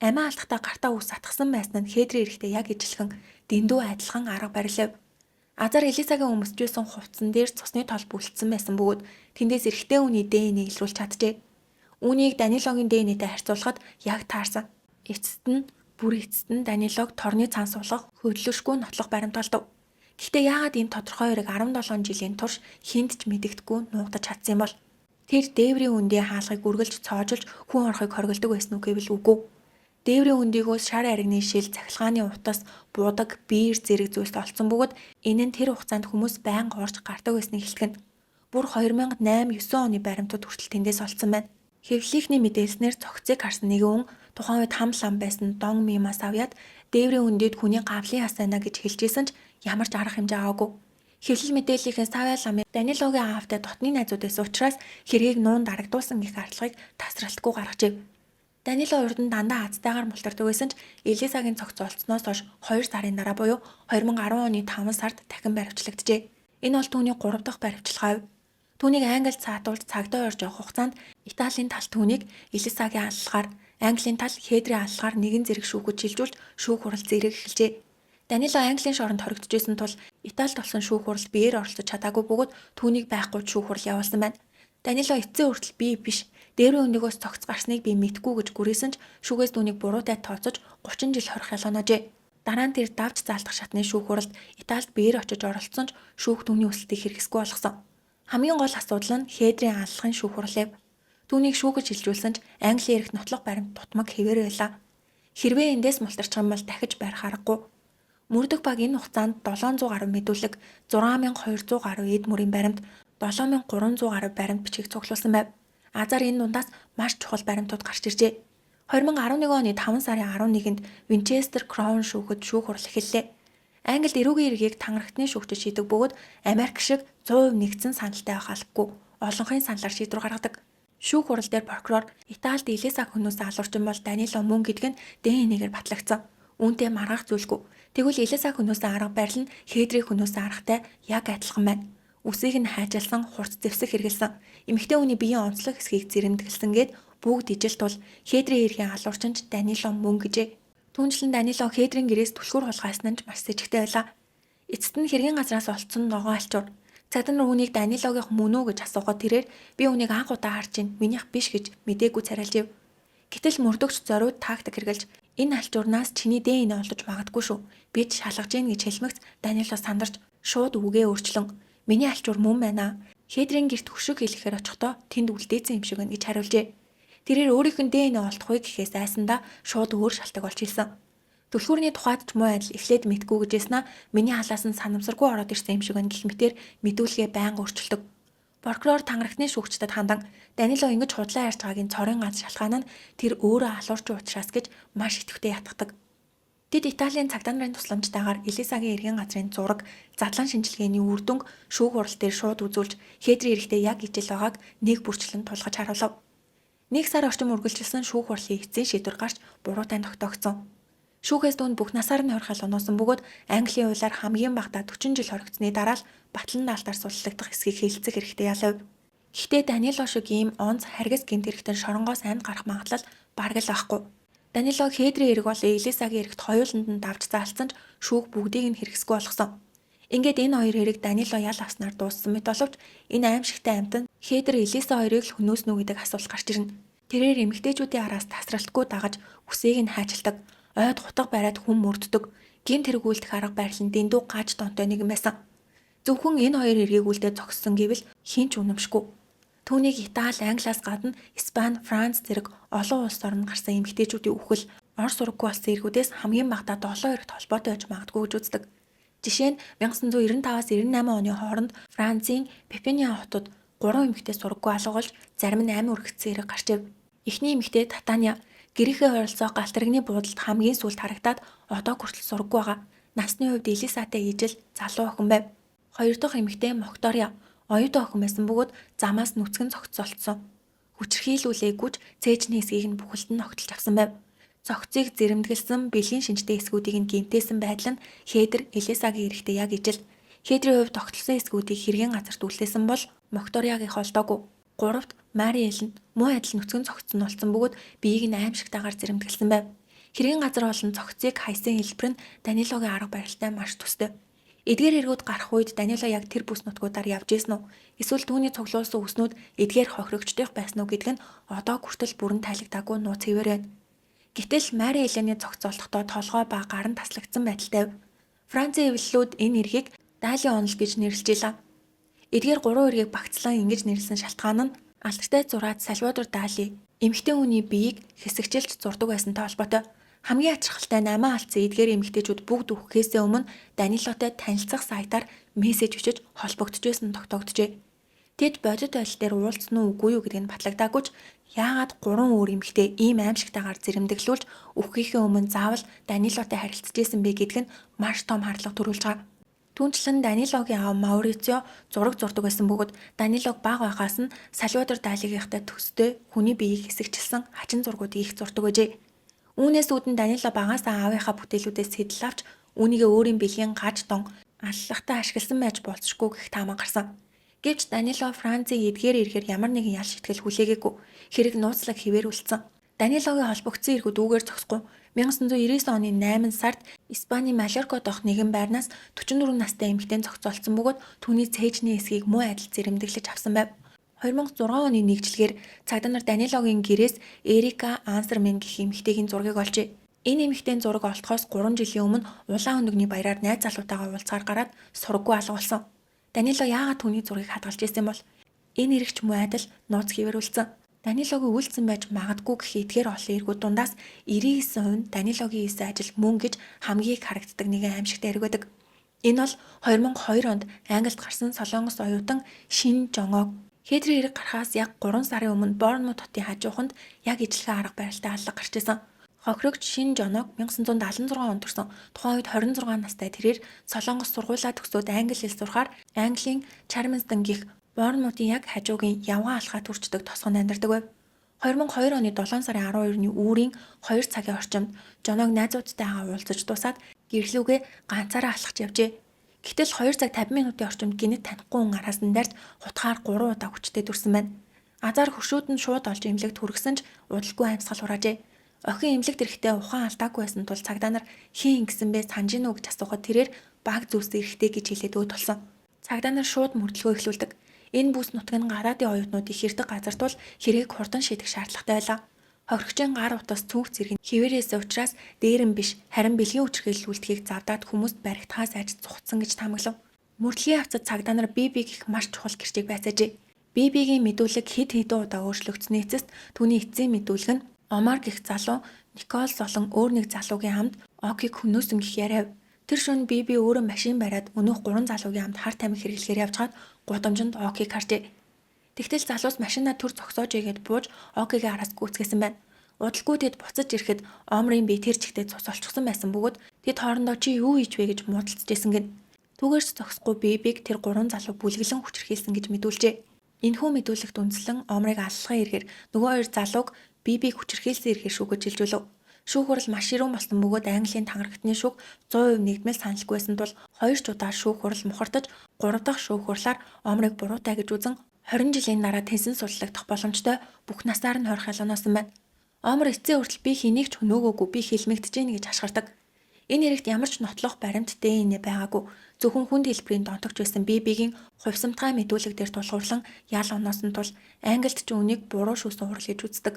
Амиа алдахтаа гартаа ус атгсан байсан нь Хедрийн эрэгтэй яг ижилхэн дэндүү адилхан арга барил. Азар Элисагийн өмсчүүлсэн хувцсан дээр цусны тол бүлдсэн байсан бөгөөд тэндээс эрэгтэй хүний ДНХ илрүүлж чаджээ. Үүнийг Данилогийн ДНХ-тэй харьцуулахад яг таарсан. Бүр эцэст нь Данилог торны цан суулгах хөдлөшгүй нотлох баримт олдов. Гэхдээ яагаад ийм тодорхой эрэг 17 жилийн турш хинт ч мэдэгдэхгүй нуугдаж чадсан юм бол? Тэр дээврийн үндийн хаалгыг үргэлж цоожилж хүн орохыг хориглдог байсан уу гэвэл үгүй. Дээврийн үндийгөөс шар аригны шил, цахилгааны утас, будаг, биер зэрэг зүйлс олцсон бөгөөд энэ нь тэр хугацаанд хүмүүс байнга орж гардаг байсныг хэлтгэн. Бүр 2008-9 оны баримтууд хүртэл тэндээс олцсон байна. Хэвлэлийнхний мэдээлснээр цогцыг харсан нэгэн хүн тухайн үед хам лам байсан Дон Мимаас аваад дээврийн үндэд хүний гавлын ас байна гэж хэлжсэн ч ямар ч арга хэмжээ аваагүй. Хэвлэл мэдээллийнхээ Савья ламыг Данилогийн аавтай дотны найзууд байсан учраас хэргийг нуун дарагдуулсан гэх аргалагыг тасралтгүй гаргажээ. Данило урд нь дандаа азтайгаар мултардаг байсан ч Элисагийн цогц олцсноос хойш 2 сарын дараа буюу 2010 оны 5 сард дахин баривчлагджээ. Энэ бол түүний 3 дахь баривчлага. Түүнийг Англид цаатуулж цагдаа орж явах хугацаанд Италийн тал түүнийг Элисагийн аллагаар, Английн тал Хедрийн аллагаар нэгэн зэрэг шүүхөж шилжүүлж шүүх хурал зэрэг эхэлжээ. Данило Английн шоронд хоригдчихсэн тул Италид болсон шүүх хурал биеэр оролцож чадаагүй бөгөөд түүнийг байхгүй шүүх хурал явуулсан байна. Данило эцсийн хүртэл би биш, дээврийн өндөгөөс цогц гарсныг би мэдгүй гэж гүрийсэн ч шүүгээс түүнийг буруутай тооцож 30 жил хорих ялганоожээ. Дараа нь тэр давж заалдах шатны шүүх хуралд Италид биеэр очиж оролцсон ч шүүх түүний хүсэлтийг хэрэгсгүй болгосон. Хамгийн гол асуудал нь Хедрийн аллагын шүүх хурлыг. Түүнийг шүүгэж шилжүүлсэн ч Английн эрх нотлох баримт тутмаг хэвээр байлаа. Хэрвээ эндээс мултарчих юм бол дахиж барих аргагүй. Мөрдөх баг энэ хугацаанд 700 гаруй мэдүүлэг, 6200 гаруй эд мөрийн баримт, 7300 гаруй баримт бичиг цуглуулсан байв. Азар энэ дундаас маш чухал баримтууд гарч иржээ. 2011 оны 5 сарын 11-нд Винчестер Краун шүүхэд шүүх хурал эхэллээ. Англид эрүүгийн эргийг тангарагтны шүүгчид шийдэг бөгөөд Америк шиг 100% нэгдсэн саналтай байх албагүй олонхын саналаар шийдвэр гаргадаг. Шүүх хурал дээр прокурор Италид Элиса хөнөөс алуурчин бол Данило мөн гэдг нь ДНХ-гээр батлагдсан. Үүнтэй маргах зүйлгүй. Тэгвэл Элиса хөнөөс арга барил нь Хедрийн хөнөөс аргатай яг адилхан байна. Үсийг нь хайжалсан, хурц зэвсэг хэрэгэлсэн. Эмэгтэй хүний биеийн онцлог хэсгийг зэрэмдэглсэн гээд бүгд ижил тул Хедрийн эргийн алуурчинч Данило мөн гэжээ. Түүнчлэн Данило Хедрийн гэрээс түлхүүр хулгайсан нь маш сэжигтэй байлаа. Эцэст нь хэргийн газраас олцсон ногоон альчуур. Цагдаа нар үүнийг Данилогийнх мөн үү гэж асуухад тэрээр би үүнийг анх удаа харж байна, минийх биш гэж мдээгүй царайлжив. Гэтэл мөрдөгч зориуд тактик хэрэгэлж энэ альчуурнаас чиний ДНХ олдож магадгүй шүү. Бид шалгаж гин гэж хэлмэгц Данило сандарч шууд үгээ өөрчлөн миний альчуур мөн байна. Хедрийн гэрт хөшиг хэлэхээр очихдоо тэнд үлдээсэн юм шиг байна гэж хариулжээ. Тэрээр өөрийнх нь ДНХ олдохгүй гэхээс айсандаа шууд өөр шалтгаан болж хэлсэн. Түлхүүрний тухайд ч муу адил эхлээд мэдгүй гэжсэн миний халаас нь санамсаргүй ороод ирсэн юм шиг байна гэх мэтээр мэдүүлгээ байнга өөрчилдөг. Прокурор тангарагтны шүүгчдэд хандан Данило ингэж худлаа ярьж байгаагийн цорын ганц шалтгаан нь тэр өөрөө алуурчин учраас гэж маш идэвхтэй ятгадаг. Тэд Италийн цагдаа нарын тусламжтайгаар Элисагийн эргэн газрын зураг, задлан шинжилгээний үр дүнг шүүх хурал дээр шууд үзүүлж Хедрийн эрэгтэй яг ижил байгааг нэг бүрчлэн тулгаж харуулв. Нэг сар орчим үргэлжилсэн шүүх хурлын эцсийн шийдвэр гарч буруутай тогтоогдсон. Шүүхээс дүүнд бүх насаар нь хорхол оноосон бөгөөд Английн хуулиар хамгийн багадаа 40 жил хоригдсны дараа л батлан даалтаар суллагдах эсхийг хэлэлцэх хэрэгтэй ялав. Гэхдээ Данило шиг ийм онц харгас гэмт хэрэгтэн шоронгоос амьд гарах магадлал бараг л байхгүй. Данило Хедрийн эрэг бол Элисагийн эрэгт хоёуланд нь давж заалцсан ч шүүх бүгдийг нь хэрэгсгүй болгосон. Ингээд энэ хоёр хэрэг Данило ял авснаар дууссан мэт боловч энэ аимшигтай амьтан Хедр Элиса хоёрыг л хөнөөснө гэдэг асуулт гарч ирнэ. Тэрээр эмэгтэйчүүдийн араас тасралтгүй дагаж үсээг нь хаажилдаг, ойд хутга бариад хүн мөрддөг, гэмт хэрэг үйлдэх арга барил нь дэндүү гаж донтой нэгэн байсан. Зөвхөн энэ хоёр хэргийг үлдээ зогссон гэвэл хинч үнэмшгүй. Түүнийг Итали, Англиас гадна Испани, Франц зэрэг олон улс орнд гарсан эмэгтэйчүүдийн үхэл Орос ураггүй болсон эргүүдээс хамгийн багадаа 7 эрэгт холбоотой байж магадгүй гэж үздэг. Жишээ нь 1995-аас 98 оны хооронд Францын Пепиниа хотод 3 эмэгтэй сураггүй алгуулж зарим нь амь үргэцсэн хэрэг гарчив. Эхний эмэгтэй Татаня гэрийнхээ ойролцоо Галтаргны буудалд хамгийн сүүлд харагдаад одоо хүртэл сураггүй байгаа. Насны хувьд Элисатай ижил залуу охин байв. Хоёр дахь эмэгтэй Моктория оюутан охин байсан бөгөөд замаас нүцгэн цогцолцсон. Хүчрхийлүүлээгүйч цээжний эсгийг нь бүхэлд нь огтлж авсан байв. Цогцыг зэрэмдэглэсэн бэлгийн шинжтэй эсгүүдийг нь гэмтээсэн байдал нь Хедр Элисагийн эрэхтэй яг ижил. Хедрийн хувьд тогтолцсон эсгүүдийг хэргийн газарт үлдээсэн бол Мокториагийн холдоогүй. Гуравт Мари Элен муу адил нүцгэн цогцсон болсон бөгөөд биеийг нь аимшигтайгаар зэрэмдэглэсэн байв. Хэргийн газар болон цогцыг хайсан хэлбэр нь Данилогийн арга барилтай маш төстэй. Эдгээр хэрэгүүд гарах үед Данило яг тэр бүс нутгуудаар явж исэн үү? Эсвэл түүний цуглуулсан үснүүд эдгээр хохирогчдох байсан уу гэдг нь одоо хүртэл бүрэн тайлагдаагүй нууц хэвээр байна. Гэтэл Мари Элений цогцолтохдоо толгой ба гар нь таслагдсан байдалтай. Францын эвлэлүүд энэ эргийг Дали онол гэж нэрлэжээ. Эдгээр 3 эргийг багцлан ингэж нэрлсэн шалтгаан нь алдартай зураад Сальвадор Дали эмэгтэй хүний биеийг хэсэгчилж зурдаг байсантай холбоотой. Хамгийн ачааллтай 8 алдсан эдгээр эмэгтэйчүүд бүгд үхэхээс өмнө Данилотой танилцах сайтаар мессеж бичиж холбогдож байсан тогтоогджээ. Тэд бодит ойл дээр уулзсан уу үгүй юу гэдг нь батлагдаагүй ч яагаад 3 өөр эмэгтэй ийм аимшигтайгаар зэрэмдэглүүлж үхэхийнхээ өмнө заавал Данилотой харилцаж исэн бэ гэдг нь маш том харлага төрүүлж байгаа. Түүнчлэн Данилогийн аав Маурицио зураг зурдаг байсан бөгөөд Данилог бага байхаас нь Сальвадор Далигийнхтай төстэй хүний биеийг хэсэгчилсэн хачин зургуудыг их зурдаг байжээ. Үүнээс үүдэн Данило багаасаа аавынхаа бүтээлүүдээс сэтэл авч үүнийгээ өөрийн бэлгийн гаж дон аллагтаа ашигласан байж болцшгүй гэх таамаг гарсан. Гэвч Данило Францын эдгээр ирэхээр ямар нэгэн ял шитгэл хүлээгээгүй. Хэрэг нууцлаг хിവэр үлдсэн. Данилогийн холбогдсон эргүүд үүгээр зогсохгүй. 1999 оны 8 сард Испани Малорко дох нэгэн байрнаас 44 настай эмэгтэй зохицолцсон бөгөөд түүний цээжний эсгийг муу адил зэрэмдэглэж авсан байв. 2006 оны нэгжлэгээр цагдаа нар Данилогийн гэрээс Эрика Ансермен гэх эмэгтэйгийн зургийг олжээ. Энэ эмэгтэйн зураг олдохоос 3 жилийн өмнө улаан өндөгний баяраар найз залуутайгаа уулзгаар гараад сураггүй алга болсон. Данило яагаад түүний зургийг хадгалж ирсэн бол энэ эрэгч муу адил нууц хിവэрүүлсэн. Данилогийн үйлцэн байж магадгүй гэх эдгээр олон эргүүд дундаас 99% нь Данилогийн хийсэн ажил мөн гэж хамгийн их харагддаг нэгэн аимшигтай эрг байдаг. Энэ бол 2002 онд Англид гарсан Солонгос оюутан Шин Жоног Хедрийн хэрэг гарахаас яг 3 сарын өмнө Борнмут хотын хажууханд яг ижлэхэн арга барилтай алга гарч ирсэн. Хохирогч Шин Жоног 1976 онд төрсэн. Тухайн үед 26 настай тэрээр Солонгос сургуулаа төгсөөд англи хэл сурахаар Английн Чарминстон гих Борнмутын яг хажуугийн явган алхаа төрчдөг тосгонд амьдардаг байв. 2002 оны 7 сарын 12-ны үүрийн 2 цагийн орчимд Жоног найзуудтайгаа уулзаж дуусаад гэрлүүгээ ганцаараа алхаж явжээ. Гэтэл 2 цаг 50 минутын орчимд гинэт танихгүй хүн араасан дайрт хутгаар 3 удаа хүчтэй дүрсэн байна. Азар хөшөөд нь шууд олж эмнэлэгт хүргэсэн ч удалгүй амьсгал хураажээ. Охин эмнэлэгт ирэхдээ ухаан алдаагүй байсан тул цагдаа нар хин ингэсэн бэ санаж гинөө гэж асуухад тэрээр баг зүйлс эрэхтэй гэж хэлээд өөд болсон. Цагдаа нар шууд мөрдлөгөө эхлүүлдэг. Энэ бүс нутаг нь гадаадын оюутнуудыг хэрдэг газар тул хэргийг хурдан шийдэх шаардлагатай байлаа. Хохирогчийн гар утас цүнх зэрэг нь хിവэрээс учраас дээр нь биш харин бэлгийн үчирхэл үлдэхийг завдаад хүмүүст баригдахаас айж цугцсан гэж таамаглав. Мөрдлөгийн авцад цагдаа нар Биби гэх маш чухал гэрчийг байцаажээ. Бибигийн мэдүүлэг хэд хэдэн удаа өөрчлөгдсөний эцэст түүний эцсийн мэдүүлэг нь Омар гэх залуу Николс болон өөр нэг залуугийн хамт Окиг хөнөөсөн гэх яриав. Тэр шөнө Биби өөрөө машин бариад өнөөх 3 залуугийн хамт хар тамхи хэрэглэхээр явжгаад гудамжинд Окиг харжээ. Тэгтэл залуус машинаа төр зогсоож игээд бууж Окигийн араас гүйцгээсэн байна. Удалгүй тэд буцаж ирэхэд Омрын бие тэр чигтээ цус олчихсон байсан бөгөөд тэд хоорондоо чи юу хийж вэ гэж муудалцажсэн гин. Түүгээрч зогсохгүй Бибиг тэр 3 залуу бүлэглэн хүчрхийлсэн гэж мэдүүлжээ. Энэхүү мэдүүлэгт үндслэн Омрыг аллахын эргээр нөгөө 2 залууг Бибиг хүчрхийлсэн эргээр шүүгэж илжүүлв. Шүүх хурал маш ширүүн болсон бөгөөд Английн тангарагтны шүүх 100% нэгдмэл саналгүй байсан тул 2 удаа шүүх хурал мухардаж 3 дахь шүүх хурлаар Омрыг буруутай гэж үзэн 20 жилийн дараа тэнсэн судлагдах боломжтой бүх насаар нь хорих ялгааносон байна. Омр эцсийн хүртэл би хэнийг ч хөнөөгөөгүй, би хилмигдэж гин гэж хашгирдаг. Энэ хэрэгт ямар ч нотлох баримт дээнэ байгаагүй. Зөвхөн хүнд хэлбэрийн донтогч байсан BB-гийн хувьсамтгай мэдүүлэг дээр тулгуурлан ял оноосон тул Англид ч үүнийг буруу шүүсэн хурал гэж үздэг.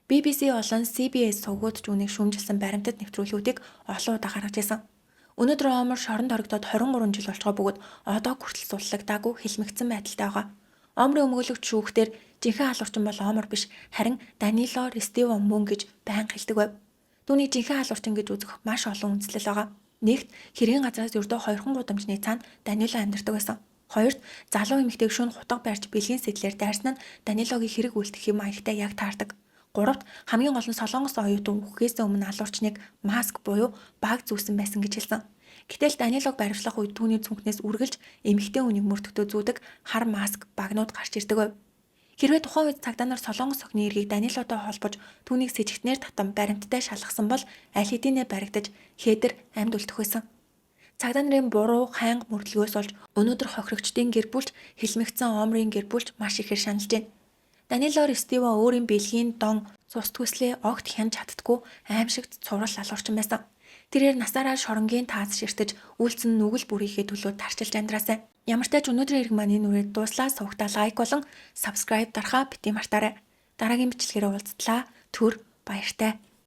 BBC болон CBS сувгууд ч үүнийг шүүмжилсэн баримтат нэвтрүүлгүүдийг олон удаа гаргаж ирсэн. Өнөөдөр Омр шоронд орогдоод 23 жил болж байгаа бөгөөд одоо хүртэл суллагдаагүй хилмигдсэн байдалтай байгаа. Омрын өмгөөлөгч шүүхтэр жинхэнэ халуурчин бол Омр биш, харин Данило Рестиво мөн гэж байнга хэлдэг байв. Түүний жинхэнэ халуурчин гэж үзэх маш олон үндслэл байгаа. Нэгт хэргийн газраас ердөө 2 гудамжны цаана Данило амьдардаг байсан. Хоёрт залуу эмэгтэйг шөнө хутга барьж бэлгийн сэтлэр дайрсан нь Данилогийн хэрэг үйлдэх юм маягтай яг таардаг. Гуравт хамгийн гол нь Солонгос оюутан үхэхээс өмнө алуурчныг маск буюу баг зүүсэн байсан гэж хэлсэн. Гэтэл Данилог баривчлах үед түүний цүнхнээс үргэлж эмэгтэй үнийг мөрдөгтөө зүүдэг хар маск багнууд гарч ирдэг байв. Хэрвээ тухайн үед цагдаа нар Солонгос охины эргийг Данилотой холбож түүнийг сэжигтнээр татан баримттай шалгасан бол аль хэдийнэ баригдаж хээдэр амьд үлдэх байсан. Цагдаа нарын буруу хайнга мөрдлгөөс болж өнөөдөр хохирогчдын гэр бүлч хилмигдсэн Омрын гэр бүлч маш ихээр шаналж байна. Данило Рестиво өөрийн бэлгийн дон цус төслөө огт хянж чаддгүй аимшигт цуврал алуурчин байсан. Тэрээр насаараа шоронгийн таац ширтэж үйлцэн нүгэл бүрийнхээ төлөө тарчилж амьдраасай. Ямар ч тач өнөөдрийн иргэн маань энэ үрээд дууслаа, сувгтаа лайк болон subscribe дарахаа бити мартаарай. Дараагийн бичлэгээр уулзтлаа. Түр баяртай.